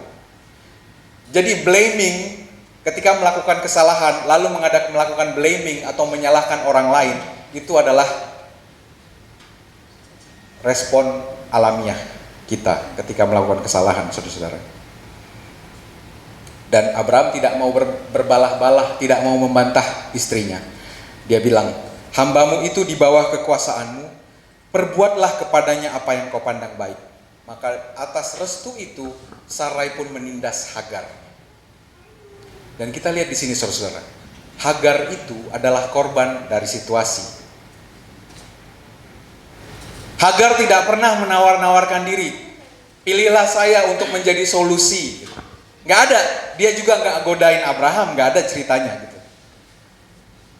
Jadi blaming, ketika melakukan kesalahan lalu melakukan blaming atau menyalahkan orang lain, itu adalah respon alamiah kita ketika melakukan kesalahan, saudara-saudara. Dan Abraham tidak mau berbalah-balah, tidak mau membantah istrinya. Dia bilang, hambamu itu di bawah kekuasaanmu, perbuatlah kepadanya apa yang kau pandang baik. Maka atas restu itu Sarai pun menindas Hagar. Dan kita lihat di sini, saudara-saudara, Hagar itu adalah korban dari situasi. Hagar tidak pernah menawar-nawarkan diri, pilihlah saya untuk menjadi solusi. Nggak ada, dia juga nggak godain Abraham, nggak ada ceritanya gitu.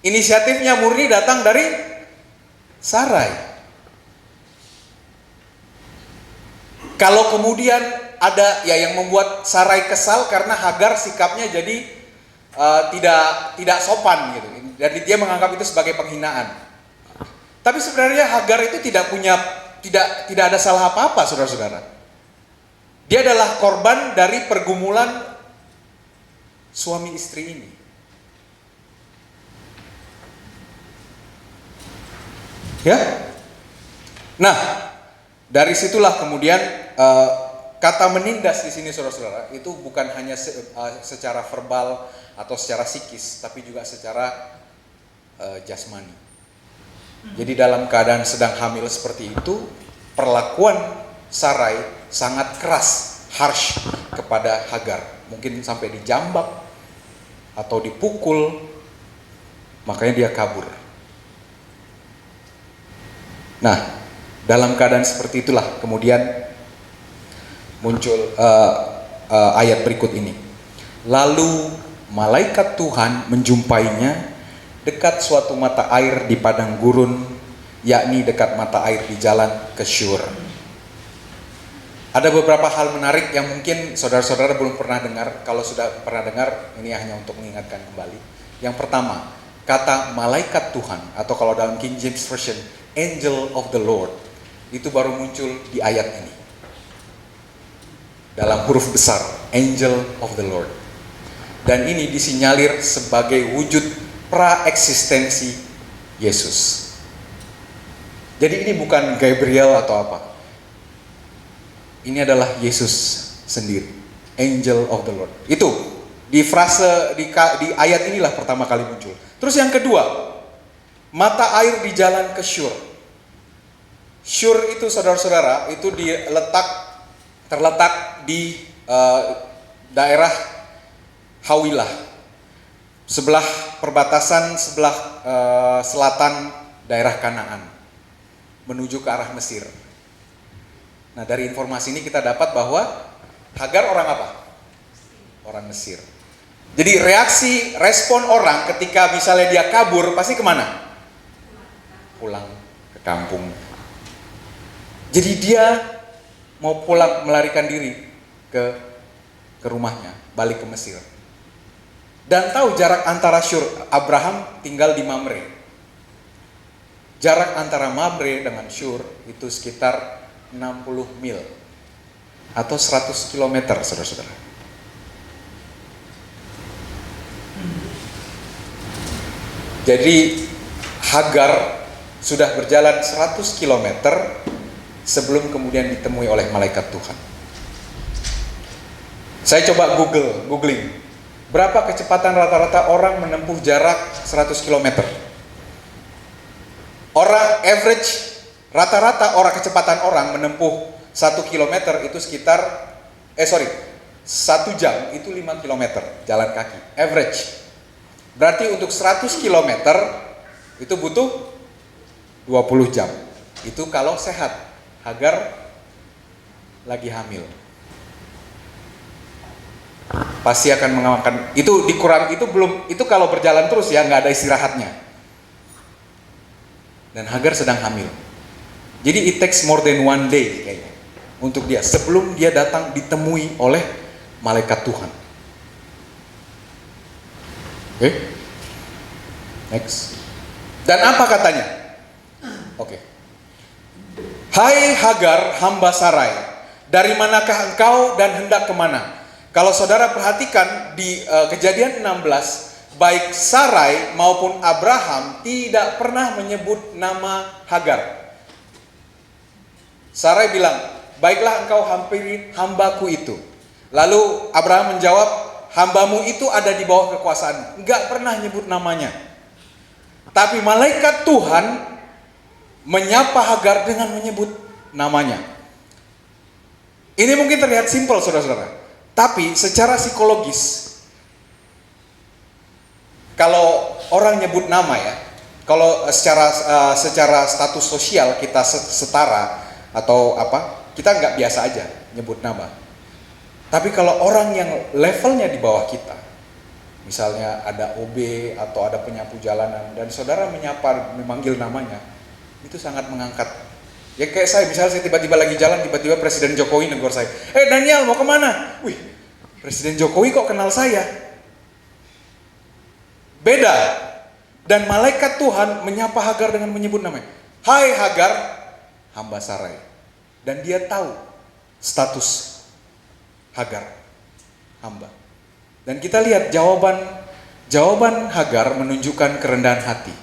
Inisiatifnya murni datang dari Sarai. Kalau kemudian ada ya yang membuat Sarai kesal karena Hagar sikapnya jadi tidak sopan gitu, dan dia menganggap itu sebagai penghinaan. Tapi sebenarnya Hagar itu tidak ada salah apa-apa, saudara-saudara. Dia adalah korban dari pergumulan suami istri ini. Ya. Nah, dari situlah kemudian kata menindas di sini, saudara-saudara, itu bukan hanya secara verbal atau secara psikis, tapi juga secara jasmani. Jadi dalam keadaan sedang hamil seperti itu, perlakuan Sarai sangat keras, harsh kepada Hagar. Mungkin sampai dijambak atau dipukul, makanya dia kabur. Nah, dalam keadaan seperti itulah kemudian muncul ayat berikut ini. Lalu malaikat Tuhan menjumpainya dekat suatu mata air di padang gurun, yakni dekat mata air di jalan ke Syur. Ada beberapa hal menarik yang mungkin saudara-saudara belum pernah dengar. Kalau sudah pernah dengar, ini hanya untuk mengingatkan kembali. Yang pertama, kata malaikat Tuhan, atau kalau dalam King James Version, angel of the Lord, itu baru muncul di ayat ini. Dalam huruf besar, angel of the Lord. Dan ini disinyalir sebagai wujud pra-eksistensi Yesus. Jadi ini bukan Gabriel atau apa. Ini adalah Yesus sendiri, angel of the Lord. Itu di frase di ayat inilah pertama kali muncul. Terus yang kedua, mata air di jalan ke Syur. Syur itu, saudara-saudara, itu terletak di daerah Hawilah, sebelah perbatasan sebelah selatan daerah Kanaan menuju ke arah Mesir. Nah, dari informasi ini kita dapat bahwa Hagar orang apa? Orang Mesir. Jadi respon orang ketika misalnya dia kabur pasti kemana? Pulang ke kampung. Jadi dia mau pulang, melarikan diri ke rumahnya, balik ke Mesir. Dan tahu jarak antara Syur, Abraham tinggal di Mamre. Jarak antara Mamre dengan Syur itu sekitar 60 mil atau 100 km, saudara-saudara. Jadi Hagar sudah berjalan 100 km sebelum kemudian ditemui oleh malaikat Tuhan. Saya coba googling. Berapa kecepatan rata-rata orang menempuh jarak 100 km? Rata-rata kecepatan orang menempuh 1 km itu sekitar 1 jam itu 5 km jalan kaki. Average. Berarti untuk 100 km itu butuh 20 jam. Itu kalau sehat. Hagar lagi hamil. Pasti akan mengamankan. Itu dikurang, itu kalau berjalan terus ya, nggak ada istirahatnya. Dan Hagar sedang hamil. Jadi it takes more than 1 day kayaknya untuk dia sebelum dia datang ditemui oleh malaikat Tuhan. Oke. Next. Dan apa katanya? Oke. Hai Hagar, hamba Sarai, dari manakah engkau dan hendak kemana? Kalau saudara perhatikan di Kejadian 16, baik Sarai maupun Abraham tidak pernah menyebut nama Hagar. Sarai bilang, baiklah engkau hampiri hambaku itu. Lalu Abraham menjawab, hambamu itu ada di bawah kekuasaan. Enggak pernah nyebut namanya. Tapi malaikat Tuhan menyapa Hagar dengan menyebut namanya. Ini mungkin terlihat simpel saudara-saudara. Tapi secara psikologis, kalau orang nyebut nama ya, kalau secara status sosial kita setara atau apa, kita nggak biasa aja nyebut nama. Tapi kalau orang yang levelnya di bawah kita, misalnya ada OB atau ada penyapu jalanan dan saudara memanggil namanya, itu sangat mengangkat. Ya kayak saya, misalnya saya tiba-tiba lagi jalan, tiba-tiba Presiden Jokowi negor saya, Daniel mau kemana? Wih, Presiden Jokowi kok kenal saya? Beda. Dan malaikat Tuhan menyapa Hagar dengan menyebut namanya. Hai Hagar, hamba Sarai. Dan dia tahu status Hagar, hamba. Dan kita lihat jawaban Hagar menunjukkan kerendahan hati.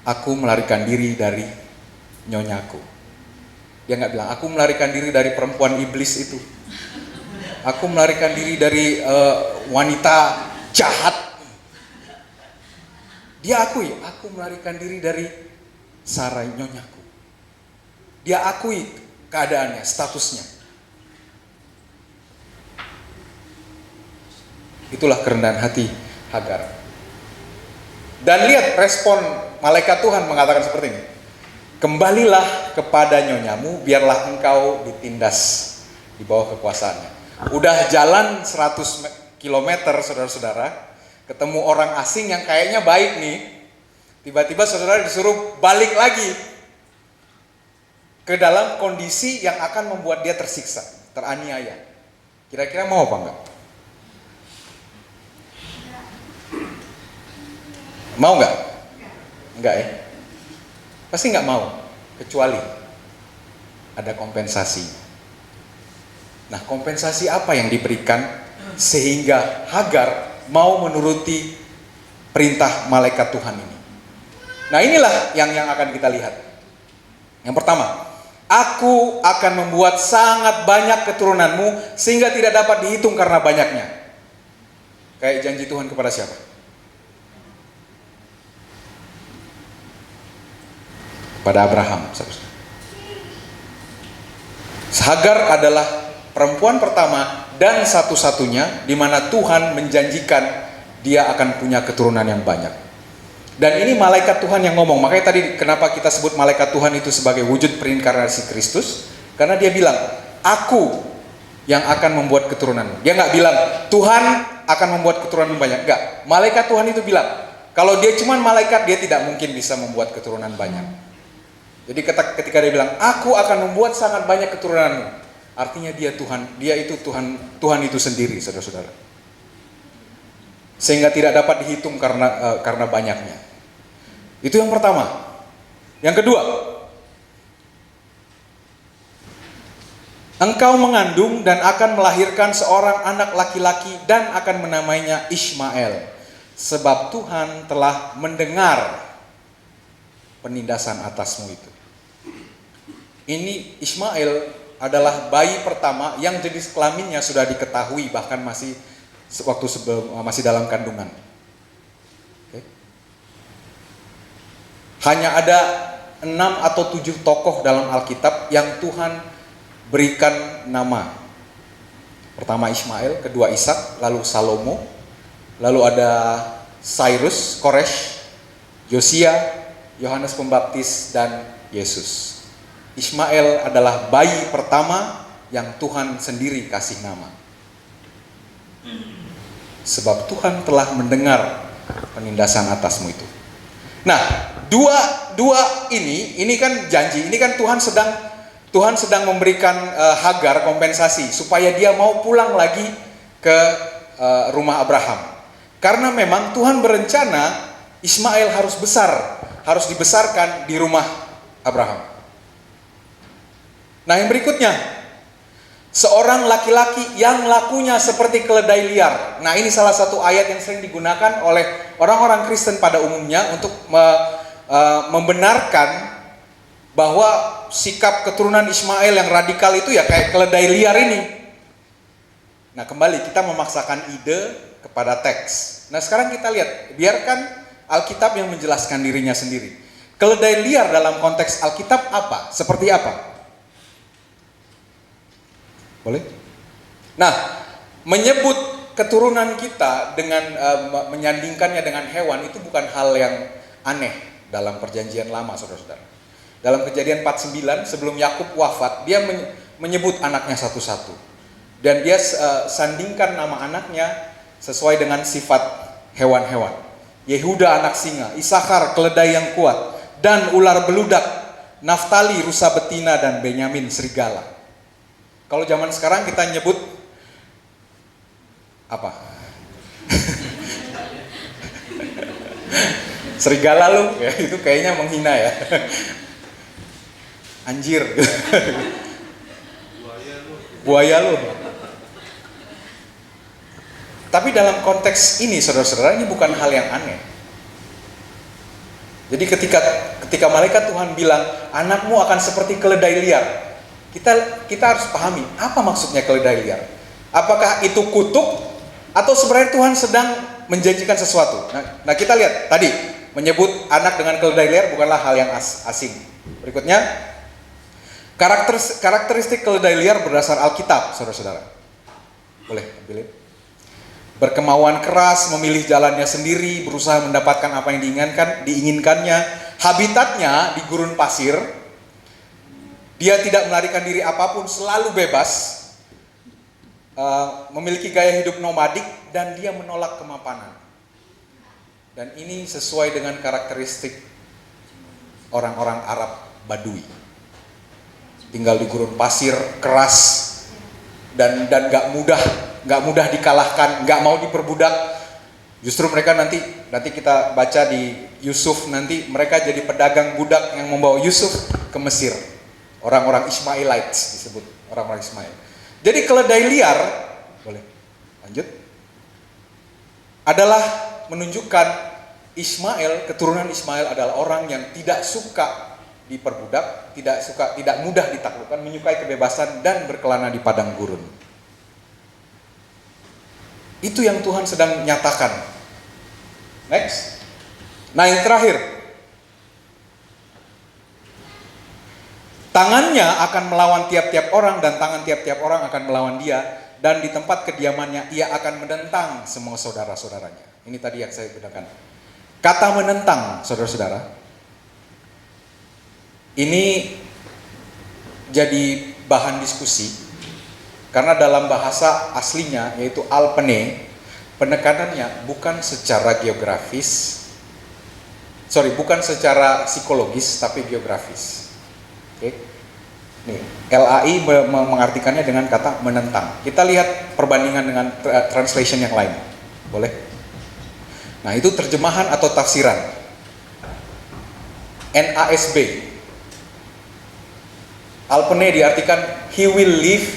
Aku melarikan diri dari nyonyaku. Dia nggak bilang, aku melarikan diri dari perempuan iblis itu. Aku melarikan diri dari wanita jahat. Dia akui, aku melarikan diri dari Sarai nyonyaku. Dia akui keadaannya, statusnya. Itulah kerendahan hati Hagar. Dan lihat respon malaikat Tuhan mengatakan seperti ini. Kembalilah kepada nyonyamu, biarlah engkau ditindas di bawah kekuasaannya. Udah jalan 100 km saudara-saudara, ketemu orang asing yang kayaknya baik nih, tiba-tiba saudara disuruh balik lagi ke dalam kondisi yang akan membuat dia tersiksa, teraniaya. Kira-kira mau apa enggak? Mau enggak? Enggak ya? Pasti nggak mau, kecuali ada kompensasi. Nah, kompensasi apa yang diberikan sehingga Hagar mau menuruti perintah malaikat Tuhan ini? Nah, inilah yang akan kita lihat. Yang pertama, aku akan membuat sangat banyak keturunanmu sehingga tidak dapat dihitung karena banyaknya. Kayak janji Tuhan kepada siapa? Pada Abraham. Hagar adalah perempuan pertama dan satu-satunya di mana Tuhan menjanjikan dia akan punya keturunan yang banyak. Dan ini malaikat Tuhan yang ngomong. Makanya tadi kenapa kita sebut malaikat Tuhan itu sebagai wujud perinkarnasi Kristus? Karena dia bilang, aku yang akan membuat keturunan. Dia nggak bilang Tuhan akan membuat keturunan banyak. Enggak. Malaikat Tuhan itu bilang, kalau dia cuma malaikat, dia tidak mungkin bisa membuat keturunan banyak. Jadi ketika dia bilang, aku akan membuat sangat banyak keturunanmu, artinya dia Tuhan, dia itu Tuhan itu sendiri, saudara-saudara. Sehingga tidak dapat dihitung karena banyaknya. Itu yang pertama. Yang kedua, engkau mengandung dan akan melahirkan seorang anak laki-laki dan akan menamainya Ishmael, sebab Tuhan telah mendengar penindasan atasmu itu. Ini Ishmael adalah bayi pertama yang jenis kelaminnya sudah diketahui bahkan masih masih dalam kandungan. Oke. Hanya ada 6 atau 7 tokoh dalam Alkitab yang Tuhan berikan nama. Pertama Ismail, kedua Ishak, lalu Salomo, lalu ada Cyrus, Koresh, Yosia, Yohanes Pembaptis, dan Yesus. Ismail adalah bayi pertama yang Tuhan sendiri kasih nama. Sebab Tuhan telah mendengar penindasan atasmu itu. Nah, dua ini kan janji. Ini kan Tuhan sedang memberikan Hagar kompensasi supaya dia mau pulang lagi ke rumah Abraham. Karena memang Tuhan berencana Ismail harus besar, harus dibesarkan di rumah Abraham. Nah, yang berikutnya, seorang laki-laki yang lakunya seperti keledai liar. Nah, ini salah satu ayat yang sering digunakan oleh orang-orang Kristen pada umumnya untuk membenarkan bahwa sikap keturunan Ismail yang radikal itu ya kayak keledai liar ini. Nah, kembali kita memaksakan ide kepada teks. Nah, sekarang kita lihat, biarkan Alkitab yang menjelaskan dirinya sendiri. Keledai liar dalam konteks Alkitab apa? Seperti apa? Boleh? Nah, menyebut keturunan kita dengan menyandingkannya dengan hewan itu bukan hal yang aneh dalam perjanjian lama, saudara-saudara. Dalam Kejadian 49 sebelum Yakub wafat, dia menyebut anaknya satu-satu. Dan dia sandingkan nama anaknya sesuai dengan sifat hewan-hewan. Yehuda anak singa, Isakar keledai yang kuat, dan ular beludak, Naftali rusa betina, dan Benyamin serigala. Kalau zaman sekarang kita nyebut apa? Serigala lu, ya itu kayaknya menghina ya. Anjir. Buaya lu. Tapi dalam konteks ini, saudara-saudara, ini bukan hal yang aneh. Jadi ketika malaikat Tuhan bilang, anakmu akan seperti keledai liar, kita harus pahami apa maksudnya keledai liar. Apakah itu kutuk atau sebenarnya Tuhan sedang menjanjikan sesuatu? Nah, kita lihat tadi menyebut anak dengan keledai liar bukanlah hal yang asing. Berikutnya, karakteristik keledai liar berdasar Alkitab, saudara-saudara. Boleh pilih. Berkemauan keras, memilih jalannya sendiri, berusaha mendapatkan apa yang diinginkannya. Habitatnya di gurun pasir. Dia tidak melarikan diri apapun, selalu bebas, memiliki gaya hidup nomadik, dan dia menolak kemapanan. Dan ini sesuai dengan karakteristik orang-orang Arab Badui. Tinggal di gurun pasir, keras, dan gak mudah dikalahkan, gak mau diperbudak. Justru mereka nanti kita baca di Yusuf, nanti mereka jadi pedagang budak yang membawa Yusuf ke Mesir. Orang-orang Ismailites disebut orang-orang Ismail. Jadi keledai liar, boleh lanjut, adalah menunjukkan Ismail, keturunan Ismail adalah orang yang tidak suka diperbudak, tidak mudah ditaklukkan, menyukai kebebasan dan berkelana di padang gurun. Itu yang Tuhan sedang nyatakan. Next. Nah, yang terakhir, tangannya akan melawan tiap-tiap orang dan tangan tiap-tiap orang akan melawan dia, dan di tempat kediamannya ia akan menentang semua saudara-saudaranya. Ini tadi yang saya gunakan. Kata menentang, saudara-saudara, ini jadi bahan diskusi karena dalam bahasa aslinya yaitu alpene, penekanannya bukan secara bukan secara psikologis tapi geografis. Oke. Nih, LAI mengartikannya dengan kata menentang. Kita lihat perbandingan dengan translation yang lain. Boleh? Nah, itu terjemahan atau tafsiran. NASB. Alpene diartikan he will live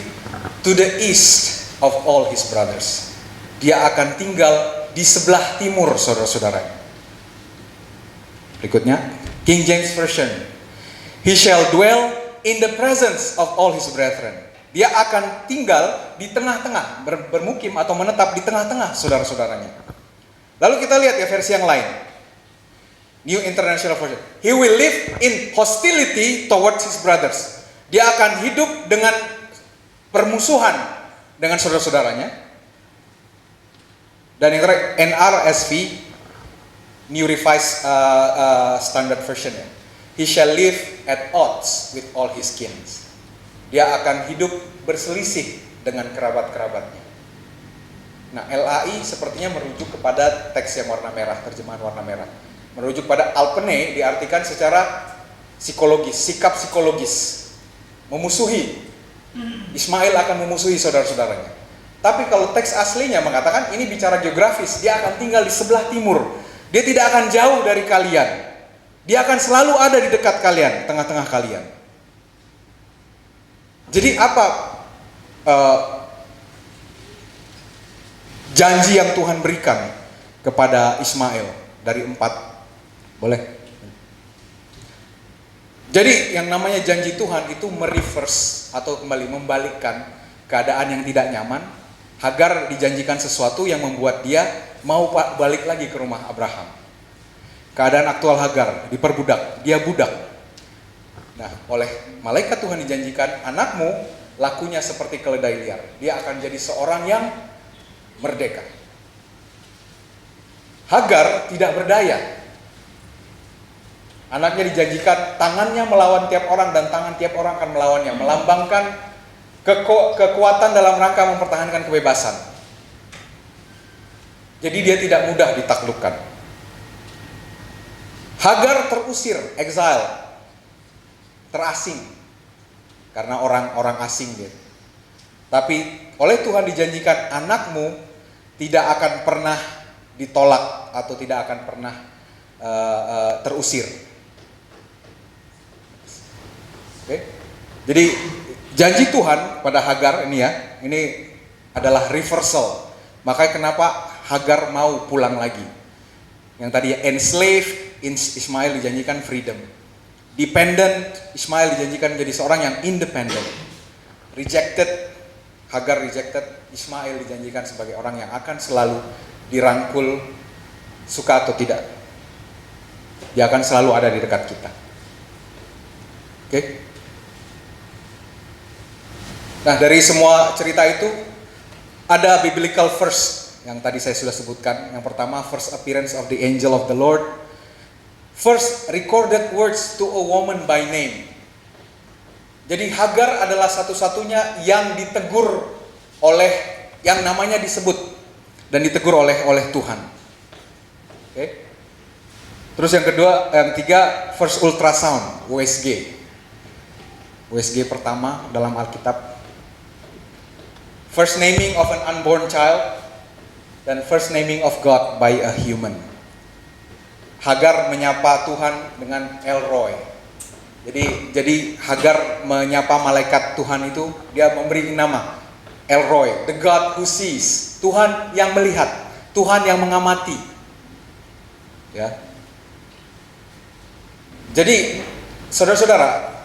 to the east of all his brothers. Dia akan tinggal di sebelah timur saudara-saudara. Berikutnya, King James Version. He shall dwell in the presence of all his brethren. Dia akan tinggal di tengah-tengah, bermukim atau menetap di tengah-tengah saudara-saudaranya. Lalu kita lihat ya versi yang lain. New International Version. He will live in hostility towards his brothers. Dia akan hidup dengan permusuhan dengan saudara-saudaranya. Dan yang terakhir NRSV, New Revised Standard Version ya. He shall live at odds with all his kins. Dia akan hidup berselisih dengan kerabat-kerabatnya. Nah, LAI sepertinya merujuk kepada teks yang warna merah, terjemahan warna merah. Merujuk pada alpene diartikan secara psikologis, sikap psikologis. Memusuhi. Ismail akan memusuhi saudara-saudaranya. Tapi kalau teks aslinya mengatakan ini bicara geografis, dia akan tinggal di sebelah timur. Dia tidak akan jauh dari kalian. Dia akan selalu ada di dekat kalian, tengah-tengah kalian. Jadi apa janji yang Tuhan berikan kepada Ismail dari 4? Boleh? Jadi yang namanya janji Tuhan itu mereverse atau kembali membalikkan keadaan yang tidak nyaman. Hagar dijanjikan sesuatu yang membuat dia mau balik lagi ke rumah Abraham. Keadaan aktual Hagar, diperbudak, dia budak. Nah, oleh malaikat Tuhan dijanjikan, anakmu lakunya seperti keledai liar. Dia akan jadi seorang yang merdeka. Hagar tidak berdaya. Anaknya dijanjikan tangannya melawan tiap orang dan tangan tiap orang akan melawannya, melambangkan kekuatan dalam rangka mempertahankan kebebasan. Jadi dia tidak mudah ditaklukkan. Hagar terusir, exile, terasing, karena orang-orang asing dia. Tapi oleh Tuhan dijanjikan anakmu tidak akan pernah ditolak atau tidak akan pernah terusir. Oke? Jadi janji Tuhan pada Hagar ini ya, ini adalah reversal. Makanya kenapa Hagar mau pulang lagi. Yang tadi ya, enslaved Ismail dijanjikan freedom. Dependent Ismail dijanjikan menjadi seorang yang independent. Rejected, Hagar rejected, Ismail dijanjikan sebagai orang yang akan selalu dirangkul, suka atau tidak. Dia akan selalu ada di dekat kita. Oke? Nah, dari semua cerita itu ada biblical verse yang tadi saya sudah sebutkan. Yang pertama, first appearance of the angel of the Lord. First recorded words to a woman by name. Jadi Hagar adalah satu-satunya yang ditegur oleh, yang namanya disebut dan ditegur oleh Tuhan. Oke. Terus yang kedua, yang ketiga, first ultrasound, USG. USG pertama dalam Alkitab. First naming of an unborn child, dan first naming of God by a human. Hagar menyapa Tuhan dengan El Roi. Jadi Hagar menyapa malaikat Tuhan itu, dia memberi nama El Roi, the God who sees, Tuhan yang melihat, Tuhan yang mengamati. Ya. Jadi saudara-saudara,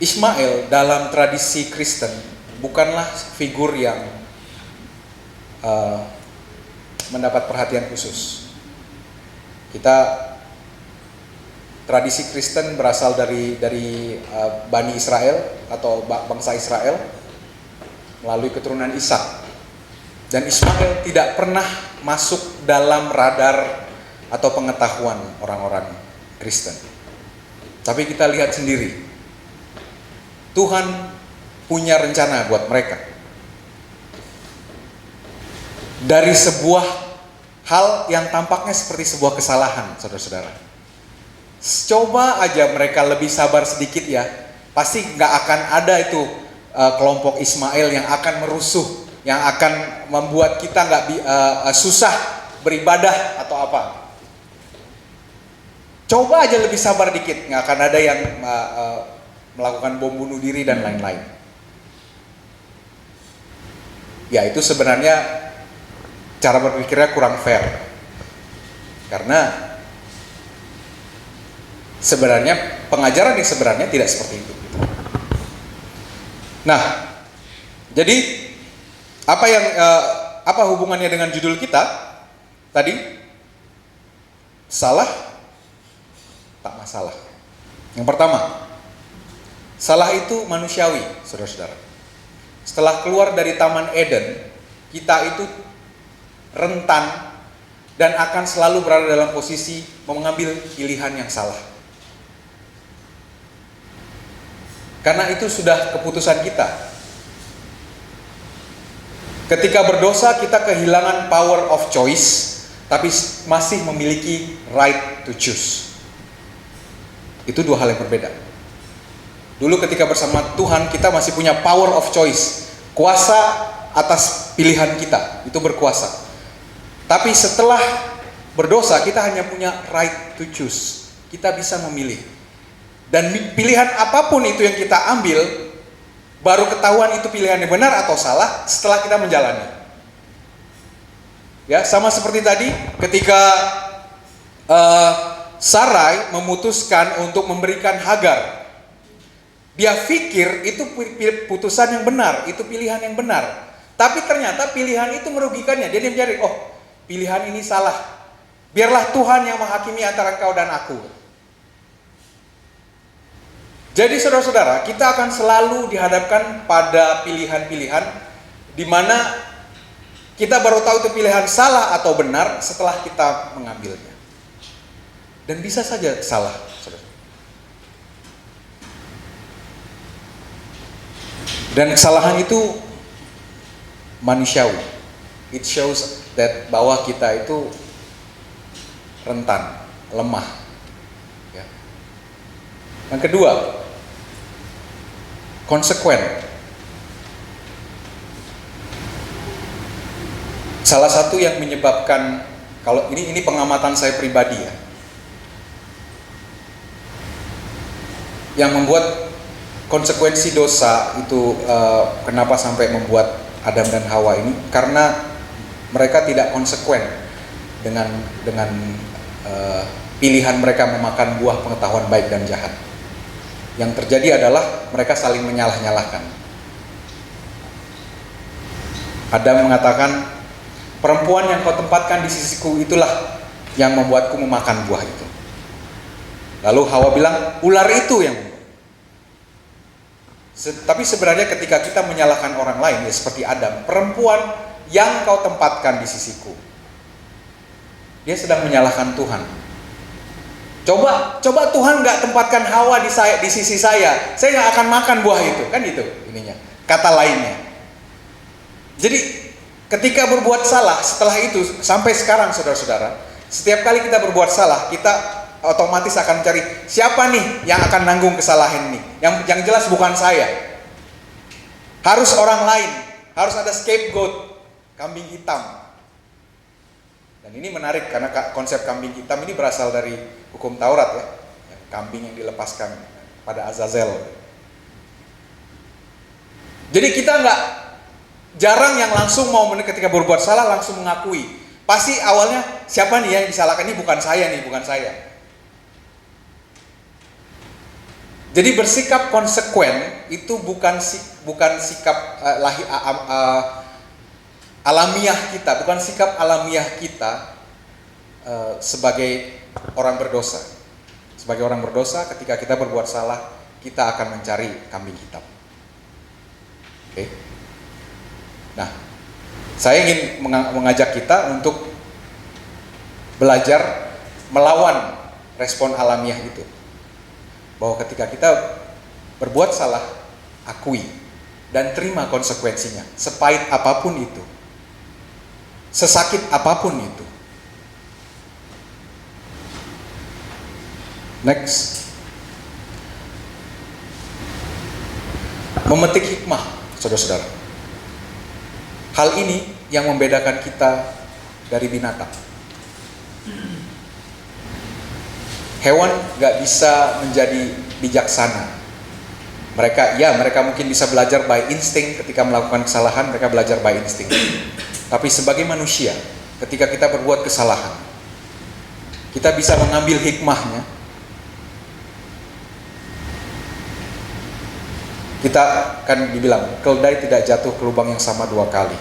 Ismail dalam tradisi Kristen bukanlah figur yang mendapat perhatian khusus. Tradisi Kristen berasal dari Bani Israel atau bangsa Israel melalui keturunan Ishak. Dan Ismail tidak pernah masuk dalam radar atau pengetahuan orang-orang Kristen. Tapi kita lihat sendiri, Tuhan punya rencana buat mereka. Dari sebuah hal yang tampaknya seperti sebuah kesalahan, saudara-saudara. Coba aja mereka lebih sabar sedikit ya, pasti nggak akan ada itu kelompok Ismail yang akan merusuh, yang akan membuat kita nggak susah beribadah atau apa. Coba aja lebih sabar dikit, nggak akan ada yang melakukan bom bunuh diri dan lain-lain. Ya itu sebenarnya cara berpikirnya kurang fair. Karena sebenarnya pengajaran yang sebenarnya tidak seperti itu. Nah, jadi apa hubungannya dengan judul kita tadi? Salah tak masalah. Yang pertama, salah itu manusiawi, saudara-saudara. Setelah keluar dari Taman Eden, kita itu rentan dan akan selalu berada dalam posisi mengambil pilihan yang salah. Karena itu sudah keputusan kita. Ketika berdosa kita kehilangan power of choice, tapi masih memiliki right to choose. Itu dua hal yang berbeda. Dulu ketika bersama Tuhan kita masih punya power of choice, kuasa atas pilihan kita, itu berkuasa. Tapi setelah berdosa kita hanya punya right to choose. Kita bisa memilih. Dan pilihan apapun itu yang kita ambil, baru ketahuan itu pilihannya benar atau salah setelah kita menjalani. Ya, sama seperti tadi ketika Sarai memutuskan untuk memberikan Hagar. Dia pikir itu putusan yang benar, itu pilihan yang benar. Tapi ternyata pilihan itu merugikannya. Dia mencari, oh pilihan ini salah. Biarlah Tuhan yang menghakimi antara engkau dan aku. Jadi saudara-saudara, kita akan selalu dihadapkan pada pilihan-pilihan di mana kita baru tahu itu pilihan salah atau benar setelah kita mengambilnya. Dan bisa saja salah, saudara. Dan kesalahan itu manusiawi. It shows that bahwa kita itu rentan, lemah. Ya. Yang kedua, konsekuen. Salah satu yang menyebabkan, kalau ini pengamatan saya pribadi ya, yang membuat konsekuensi dosa itu kenapa sampai membuat Adam dan Hawa ini, karena mereka tidak konsekuen dengan pilihan mereka memakan buah pengetahuan baik dan jahat. Yang terjadi adalah mereka saling menyalah-nyalahkan. Adam mengatakan, perempuan yang kau tempatkan di sisiku itulah yang membuatku memakan buah itu. Lalu Hawa bilang, ular itu yang membuat. Tapi sebenarnya ketika kita menyalahkan orang lain, ya seperti Adam, perempuan yang kau tempatkan di sisiku, dia sedang menyalahkan Tuhan. Coba Tuhan nggak tempatkan Hawa di sisi saya nggak akan makan buah itu, kan itu ininya, kata lainnya. Jadi ketika berbuat salah, setelah itu sampai sekarang saudara-saudara, setiap kali kita berbuat salah, kita otomatis akan cari siapa nih yang akan nanggung kesalahan ini. Yang jelas bukan saya. Harus orang lain, harus ada scapegoat, kambing hitam. Dan ini menarik karena konsep kambing hitam ini berasal dari hukum Taurat ya, kambing yang dilepaskan pada Azazel. Jadi kita jarang yang langsung mau ketika berbuat salah langsung mengakui. Pasti awalnya siapa nih yang disalahkan, ini bukan saya. Jadi bersikap konsekuen itu bukan sikap alamiah kita, bukan sikap alamiah kita sebagai orang berdosa. Sebagai orang berdosa, ketika kita berbuat salah, kita akan mencari kambing hitam. Oke. Nah, saya ingin mengajak kita untuk belajar melawan respon alamiah itu. Bahwa ketika kita berbuat salah, akui dan terima konsekuensinya, sepahit apapun itu, sesakit apapun itu. Next, memetik hikmah, saudara-saudara. Hal ini yang membedakan kita dari binatang. Hewan gak bisa menjadi bijaksana. Mereka mungkin bisa belajar by insting. Ketika melakukan kesalahan, mereka belajar by insting. Tapi sebagai manusia, ketika kita berbuat kesalahan, kita bisa mengambil hikmahnya Kita kan dibilang, keledai tidak jatuh ke lubang yang sama 2 kali.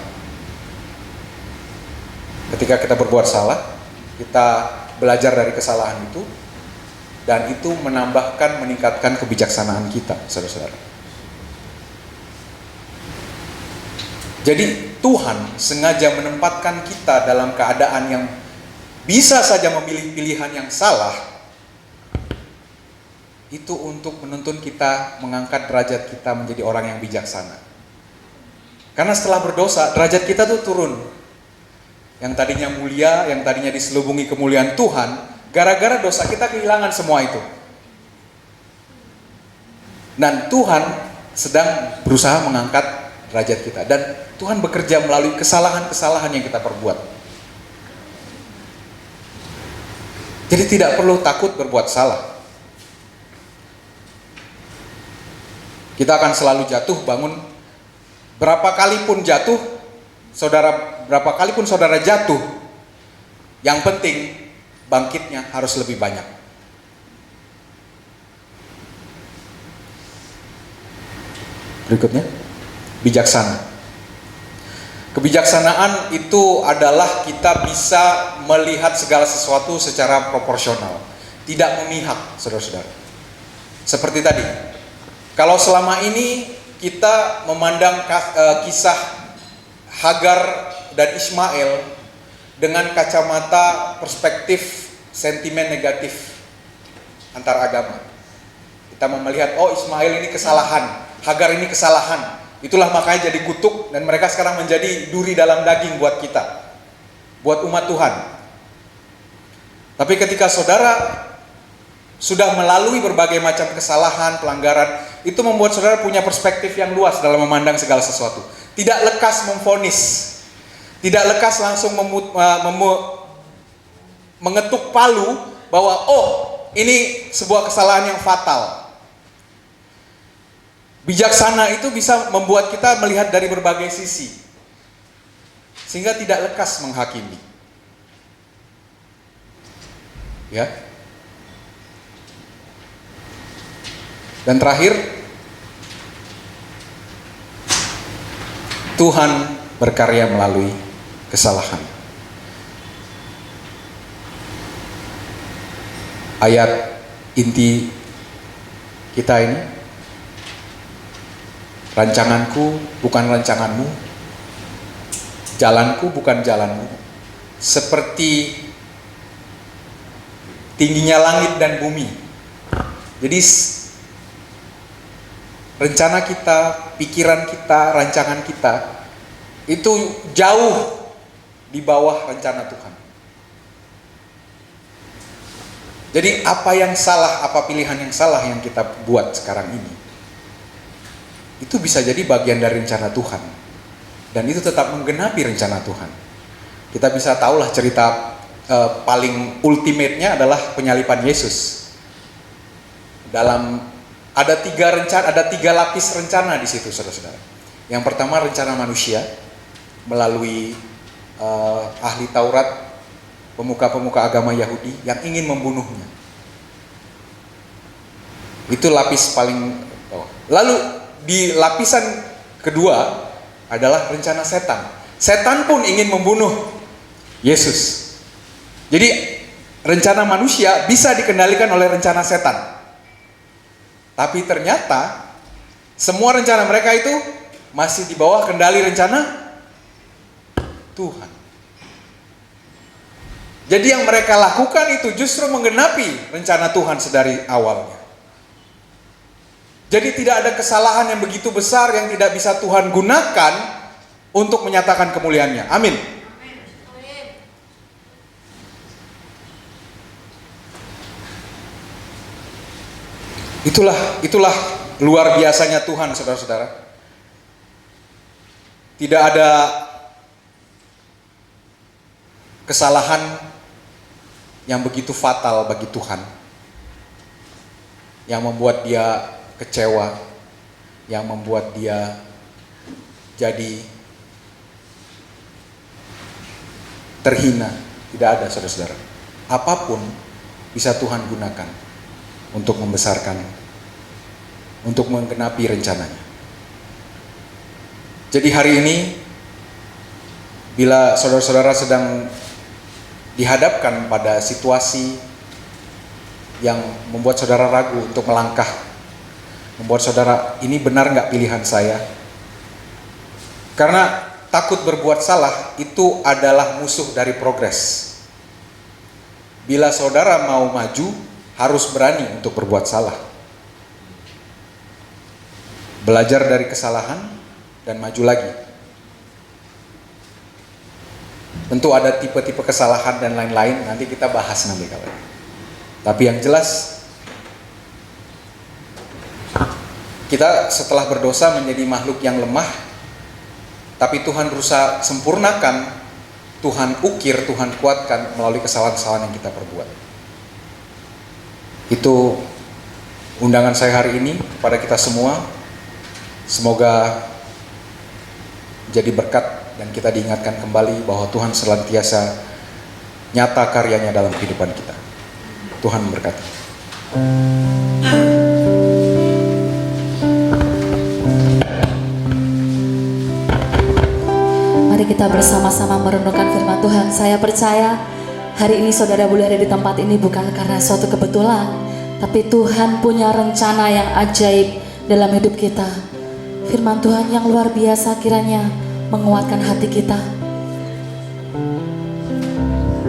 Ketika kita berbuat salah, kita belajar dari kesalahan itu, dan itu meningkatkan kebijaksanaan kita, saudara-saudara. Jadi Tuhan sengaja menempatkan kita dalam keadaan yang bisa saja memilih pilihan yang salah, itu untuk menuntun kita, mengangkat derajat kita menjadi orang yang bijaksana. Karena setelah berdosa, derajat kita tuh turun. Yang tadinya mulia, yang tadinya diselubungi kemuliaan Tuhan, gara-gara dosa kita kehilangan semua itu. Dan Tuhan sedang berusaha mengangkat derajat kita. Dan Tuhan bekerja melalui kesalahan-kesalahan yang kita perbuat. Jadi tidak perlu takut berbuat salah. Kita akan selalu jatuh, bangun. Berapa kali pun jatuh, saudara jatuh, yang penting bangkitnya harus lebih banyak. Berikutnya, bijaksana. Kebijaksanaan itu adalah kita bisa melihat segala sesuatu secara proporsional, tidak memihak, saudara-saudara. Seperti tadi, kalau selama ini kita memandang kisah Hagar dan Ismail dengan kacamata perspektif sentimen negatif antar agama. Kita melihat, oh Ismail ini kesalahan, Hagar ini kesalahan. Itulah makanya jadi kutuk, dan mereka sekarang menjadi duri dalam daging buat kita, buat umat Tuhan. Tapi ketika saudara sudah melalui berbagai macam kesalahan, pelanggaran, itu membuat saudara punya perspektif yang luas dalam memandang segala sesuatu. Tidak lekas memvonis, tidak lekas langsung mengetuk palu bahwa oh ini sebuah kesalahan yang fatal. Bijaksana itu bisa membuat kita melihat dari berbagai sisi, sehingga tidak lekas menghakimi. Ya. Dan terakhir, Tuhan berkarya melalui kesalahan. Ayat inti kita ini, rancanganku bukan rancanganmu, jalanku bukan jalanmu, seperti tingginya langit dan bumi. Jadi rencana kita, pikiran kita, rancangan kita itu jauh di bawah rencana Tuhan. Jadi apa yang salah, apa pilihan yang salah yang kita buat sekarang ini, itu bisa jadi bagian dari rencana Tuhan. Dan itu tetap menggenapi rencana Tuhan. Kita bisa tahulah cerita paling ultimate-nya adalah penyaliban Yesus. Ada 3 lapis rencana di situ, saudara-saudara. Yang pertama rencana manusia melalui ahli Taurat, pemuka-pemuka agama Yahudi yang ingin membunuhnya. Itu lapis paling bawah. Lalu di lapisan kedua adalah rencana setan. Setan pun ingin membunuh Yesus. Jadi rencana manusia bisa dikendalikan oleh rencana setan. Tapi ternyata semua rencana mereka itu masih di bawah kendali rencana Tuhan. Jadi yang mereka lakukan itu justru menggenapi rencana Tuhan sedari awalnya. Jadi tidak ada kesalahan yang begitu besar yang tidak bisa Tuhan gunakan untuk menyatakan kemuliaannya. Amin. Itulah luar biasanya Tuhan, saudara-saudara. Tidak ada kesalahan yang begitu fatal bagi Tuhan, yang membuat dia kecewa, yang membuat dia jadi terhina. Tidak ada, saudara-saudara. Apapun bisa Tuhan gunakan untuk membesarkan, untuk menggenapi rencananya. Jadi hari ini, bila saudara-saudara sedang dihadapkan pada situasi yang membuat saudara ragu untuk melangkah, membuat saudara, ini benar nggak pilihan saya? Karena takut berbuat salah itu adalah musuh dari progres. Bila saudara mau maju, harus berani untuk berbuat salah. Belajar dari kesalahan dan maju lagi. Tentu ada tipe-tipe kesalahan dan lain-lain, nanti kita bahas nanti kalau. Tapi yang jelas, kita setelah berdosa menjadi makhluk yang lemah, tapi Tuhan berusaha sempurnakan, Tuhan ukir, Tuhan kuatkan melalui kesalahan-kesalahan yang kita perbuat. Itu undangan saya hari ini kepada kita semua. Semoga jadi berkat dan kita diingatkan kembali bahwa Tuhan senantiasa nyata karyanya dalam kehidupan kita. Tuhan memberkati. Mari kita bersama-sama merenungkan firman Tuhan. Saya percaya hari ini saudara boleh ada di tempat ini bukan karena suatu kebetulan, tapi Tuhan punya rencana yang ajaib dalam hidup kita. Firman Tuhan yang luar biasa kiranya menguatkan hati kita.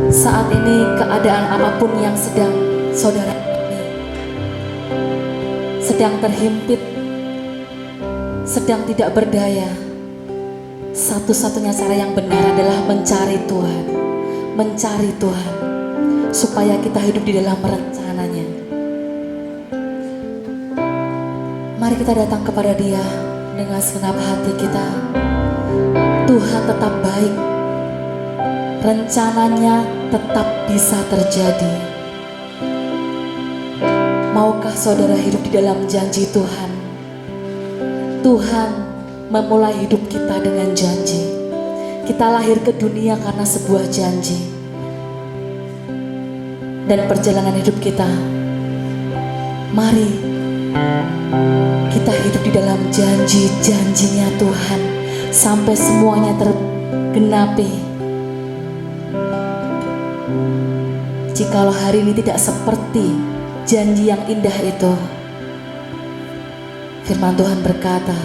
Saat ini keadaan apapun yang sedang saudara alami, sedang terhimpit, sedang tidak berdaya, satu-satunya cara yang benar adalah mencari Tuhan. Mencari Tuhan supaya kita hidup di dalam rencananya. Mari kita datang kepada Dia dengan segenap hati kita. Tuhan tetap baik, rencananya tetap bisa terjadi. Maukah saudara hidup di dalam janji Tuhan? Tuhan memulai hidup kita dengan janji. Kita lahir ke dunia karena sebuah janji. Dan perjalanan hidup kita, mari kita hidup di dalam janji-janjinya Tuhan sampai semuanya tergenapi. Jikalau hari ini tidak seperti janji yang indah itu, firman Tuhan berkata,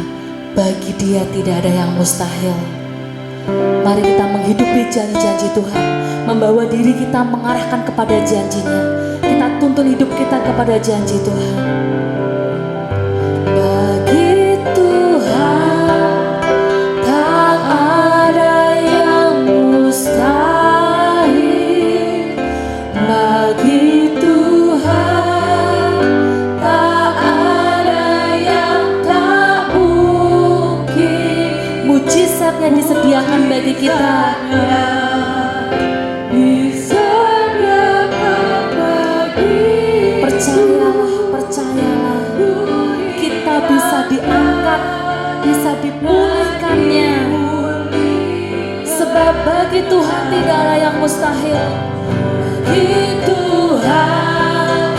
bagi Dia tidak ada yang mustahil. Mari kita menghidupi janji-janji Tuhan, membawa diri kita mengarahkan kepada janjinya. Kita tuntun hidup kita kepada janji Tuhan. Bagi Tuhan tak ada yang mustahil. Bagi Tuhan tak ada yang tak mungkin. Mujizat yang disediakan bagi kita. Percayalah, kita bisa diangkat, bisa dipulihkannya. Sebab bagi Tuhan tidak ada yang mustahil. Bagi Tuhan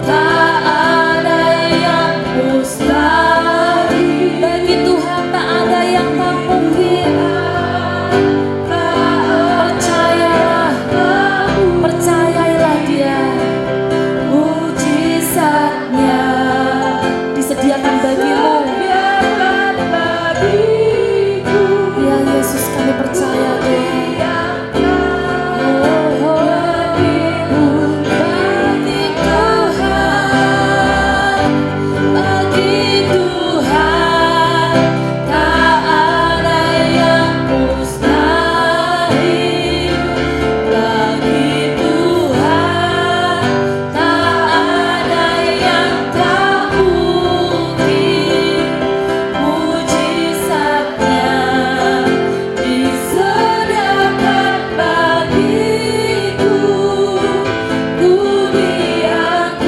tak ada yang mustahil. Bagi Tuhan tak ada yang tak mungkin. Percayalah Dia. Mujizatnya disediakan bagimu. Ya Yesus, kami percaya Tuhan. Bagi Tuhan tak ada yang mustahil. Bagi Tuhan tak ada yang tak mungkin. Mujizatnya disediakan bagiku. Ku diangkat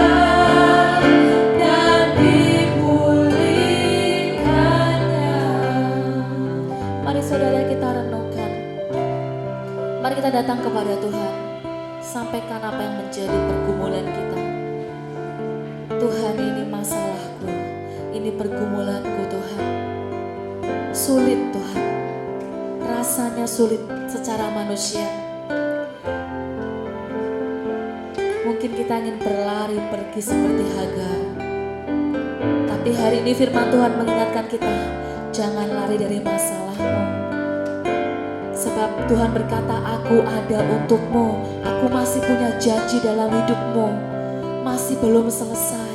dan dipulihkannya. Mari saudara kita renungkan. Mari kita datang kepada Tuhan. Sampaikan apa yang menjadi pergumulan kita. Tuhan, ini masalahku, ini pergumulanku Tuhan. sulit Tuhan. Rasanya sulit secara manusia. Mungkin kita ingin berlari pergi seperti Hagar. Tapi hari ini firman Tuhan mengingatkan kita, jangan lari dari masalahmu. Sebab Tuhan berkata, aku ada untukmu. Aku masih punya janji dalam hidupmu. Masih belum selesai.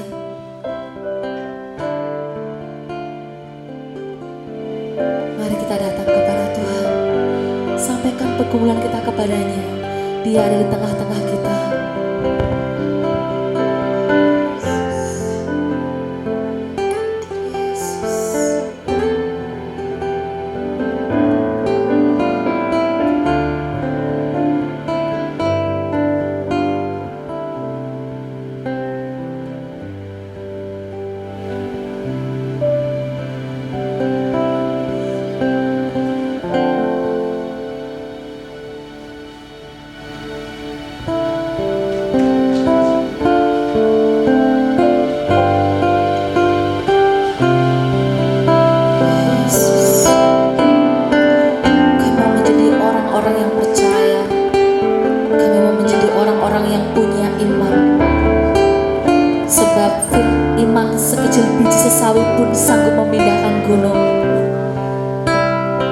Mari kita datang kepada Tuhan. Sampaikan pergumulan kita kepadanya. Dia ada di tengah-tengah kita.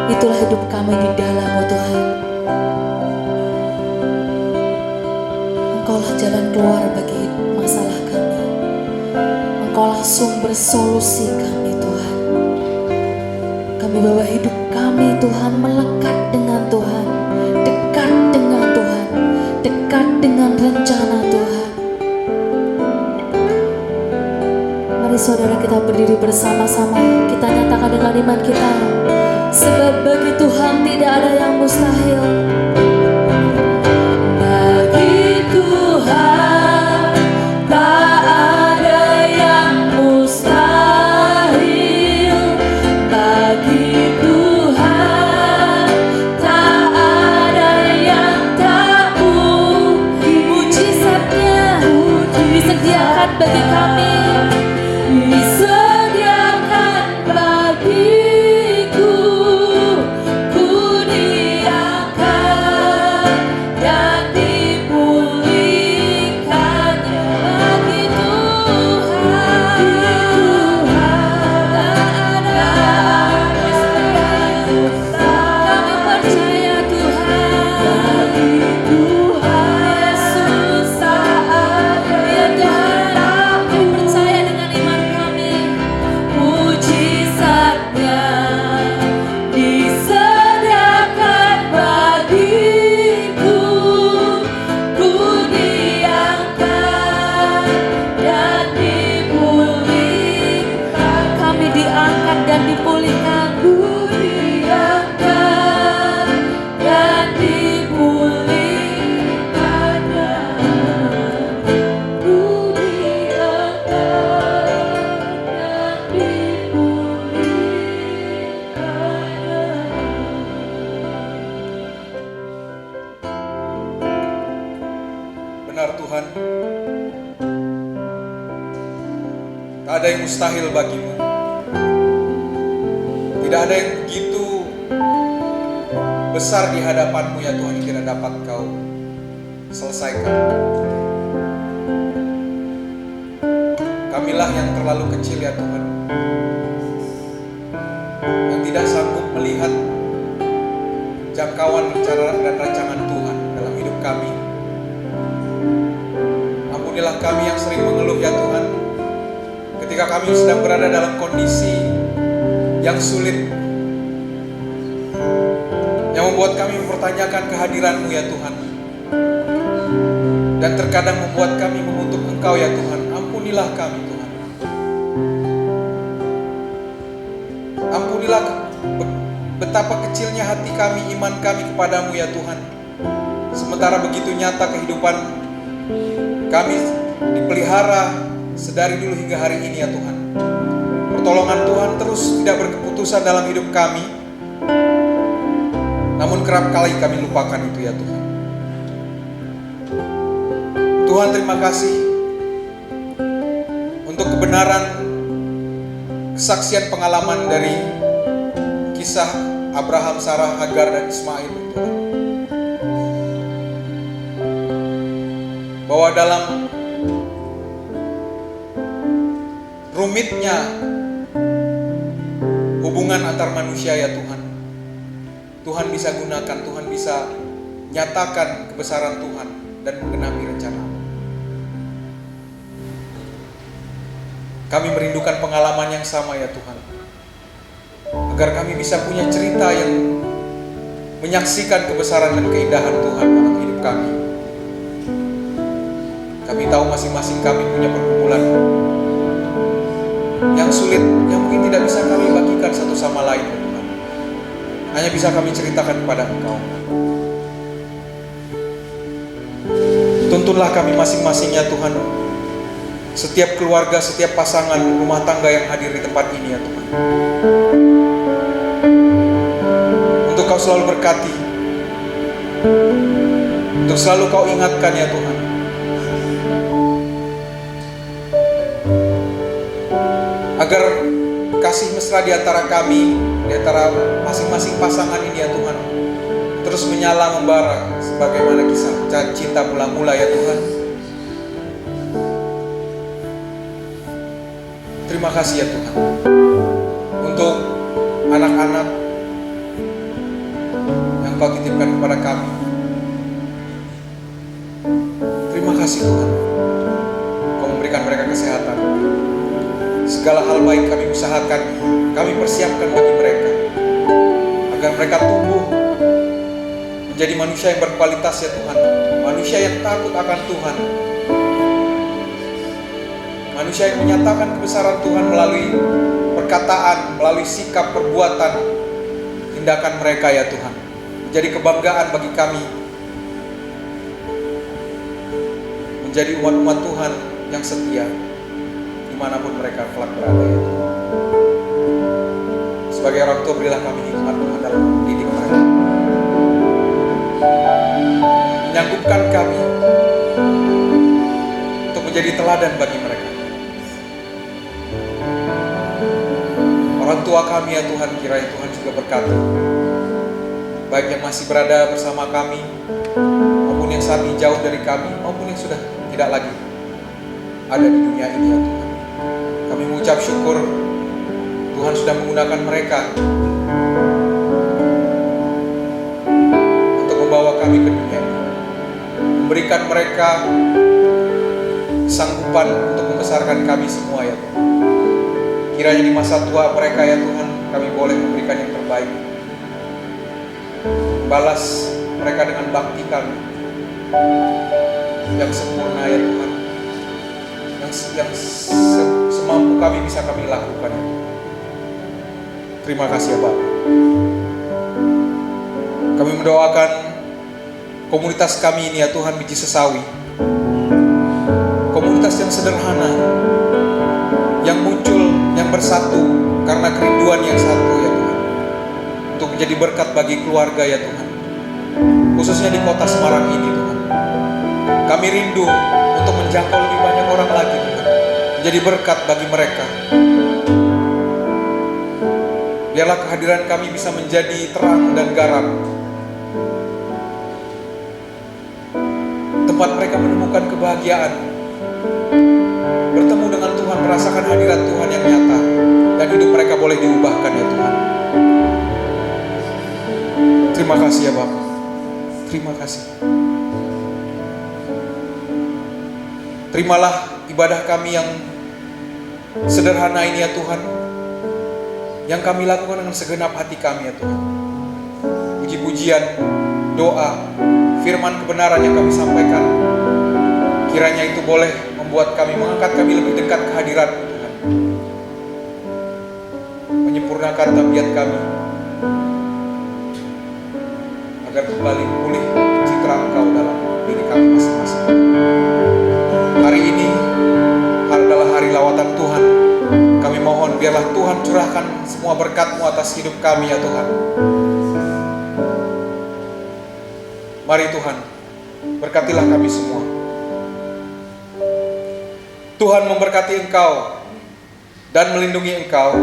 Itulah hidup kami di dalam-Mu Tuhan. Engkaulah jalan keluar bagi masalah kami. Engkaulah sumber solusi kami Tuhan. Kami bawa hidup kami Tuhan melekat dengan Tuhan, dekat dengan Tuhan, dekat dengan rencana Tuhan. Mari saudara kita berdiri bersama-sama, kita nyatakan dengan iman kita. Sebab bagi Tuhan tidak ada yang mustahil. Bagi Tuhan tak ada yang mustahil. Bagi Tuhan tak ada yang tak mungkin. Mujizatnya disediakan bagi kami. Disediakan bagiku. Benar Tuhan, tak ada yang mustahil bagimu. Tidak ada yang begitu besar di hadapanmu ya Tuhan yang tidak dapat kau selesaikan. Kamilah yang terlalu kecil ya Tuhan, yang tidak sanggup melihat jangkauan rencana dan rancangan Tuhan dalam hidup kami. Ampunilah kami yang sering mengeluh ya Tuhan, ketika kami sedang berada dalam kondisi yang sulit, yang membuat kami mempertanyakan kehadiran-Mu ya Tuhan, dan terkadang membuat kami mengutuk Engkau ya Tuhan. Ampunilah kami Tuhan. Ampunilah betapa kecilnya hati kami, iman kami kepadamu ya Tuhan. Sementara begitu nyata kehidupan kami dipelihara sedari dulu hingga hari ini ya Tuhan. Pertolongan Tuhan terus tidak berkeputusan dalam hidup kami. Namun kerap kali kami lupakan itu ya Tuhan. Tuhan terima kasih untuk kebenaran kesaksian pengalaman dari kisah Abraham, Sarah, Hagar, dan Ismail Tuhan. Bahwa dalam rumitnya hubungan antar manusia ya Tuhan, Tuhan bisa gunakan, Tuhan bisa nyatakan kebesaran Tuhan dan menggenapi rencana. Kami merindukan pengalaman yang sama ya Tuhan, agar kami bisa punya cerita yang menyaksikan kebesaran dan keindahan Tuhan dalam hidup kami. Kami tahu masing-masing kami punya pergumulan yang sulit, yang mungkin tidak bisa kami bagikan satu sama lain ya Tuhan. Hanya bisa kami ceritakan kepada Engkau. Tuntunlah kami masing-masing ya Tuhan, setiap keluarga, setiap pasangan rumah tangga yang hadir di tempat ini ya Tuhan, untuk Kau selalu berkati, untuk selalu Kau ingatkan ya Tuhan, agar kasih mesra di antara kami, di antara masing-masing pasangan ini ya Tuhan, terus menyala membara sebagaimana kisah cinta mula-mula ya Tuhan. Terima kasih ya Tuhan untuk anak-anak yang Kau titipkan kepada kami. Terima kasih Tuhan, Kau memberikan mereka kesehatan. Segala hal baik kami usahakan, kami persiapkan bagi mereka, agar mereka tumbuh menjadi manusia yang berkualitas ya Tuhan, manusia yang takut akan Tuhan, manusia yang menyatakan kebesaran Tuhan melalui perkataan, melalui sikap, perbuatan, tindakan mereka ya Tuhan. Menjadi kebanggaan bagi kami, menjadi umat-umat Tuhan yang setia dimanapun mereka kelak berada ya Tuhan. Sebagai orang tua, berilah kami hikmat Tuhan dalam mendidik mereka, menyangkupkan kami untuk menjadi teladan bagi mereka. Orang tua kami ya Tuhan, kiranya Tuhan juga berkati, baik yang masih berada bersama kami, maupun yang saat ini jauh dari kami, maupun yang sudah tidak lagi ada di dunia ini ya Tuhan. Kami mengucap syukur Tuhan sudah menggunakan mereka untuk membawa kami ke dunia ini, memberikan mereka kesanggupan untuk membesarkan kami semua ya Tuhan. Kiranya di masa tua mereka ya Tuhan, kami boleh memberikan yang terbaik, balas mereka dengan bakti kami yang sempurna ya Tuhan, yang semampu kami bisa kami lakukan. Terima kasih ya Bapak. Kami mendoakan komunitas kami ini ya Tuhan, Biji Sesawi, komunitas yang sederhana, yang muncul, yang bersatu karena kerinduan yang satu ya Tuhan, untuk menjadi berkat bagi keluarga ya Tuhan, khususnya di kota Semarang ini Tuhan. Kami rindu untuk menjangkau lebih banyak orang lagi Tuhan, menjadi berkat bagi mereka. Biarlah kehadiran kami bisa menjadi terang dan garam, tempat mereka menemukan kebahagiaan, bertemu dengan Tuhan, merasakan hadirat Tuhan yang nyata, dan hidup mereka boleh diubahkan ya Tuhan. Terima kasih ya Bapak. Terima kasih. Terimalah ibadah kami yang sederhana ini ya Tuhan, yang kami lakukan dengan segenap hati kami ya Tuhan. Puji-pujian, doa, firman kebenaran yang kami sampaikan, kiranya itu boleh membuat kami, mengangkat kami lebih dekat ke hadirat Tuhan, menyempurnakan tabiat kami, agar kembali pulih citra Engkau dalam diri kami masing-masing. Hari ini adalah hari lawatan Tuhan. Kami mohon biarlah Tuhan curahkan semua berkat-Mu atas hidup kami ya Tuhan. Mari Tuhan, berkatilah kami semua. Tuhan memberkati Engkau dan melindungi Engkau.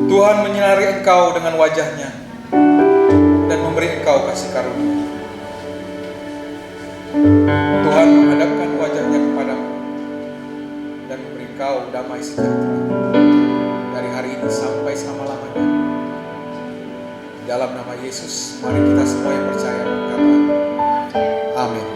Tuhan menyinari engkau dengan wajahnya dan memberi engkau kasih karunia. Tuhan menghadapkan wajahnya kepadamu dan memberi engkau damai sejahtera dari hari ini sampai selama-lamanya. Di dalam nama Yesus, mari kita semua yang percaya berkata, amin.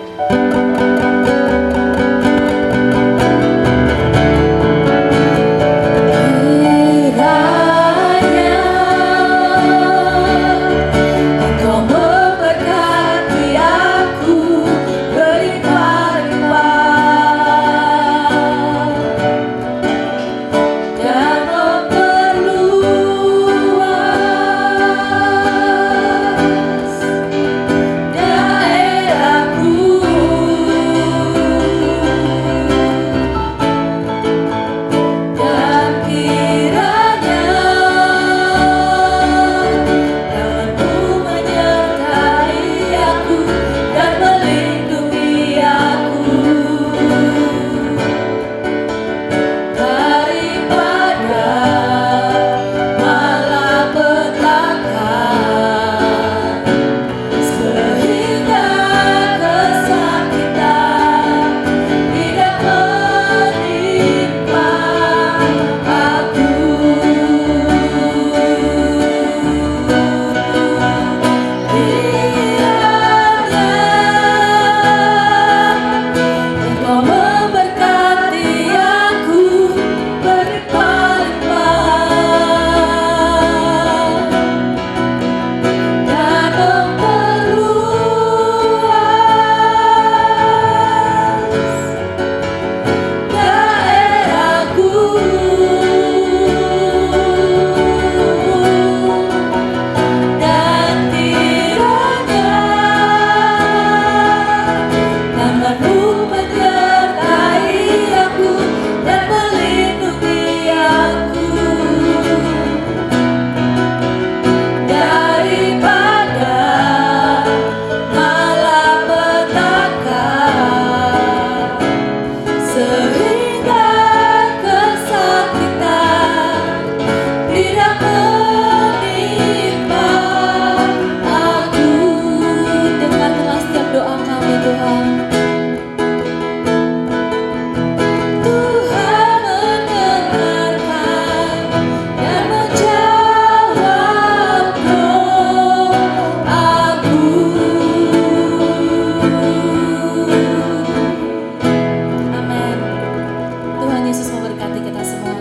Yesus memberkati kita semua.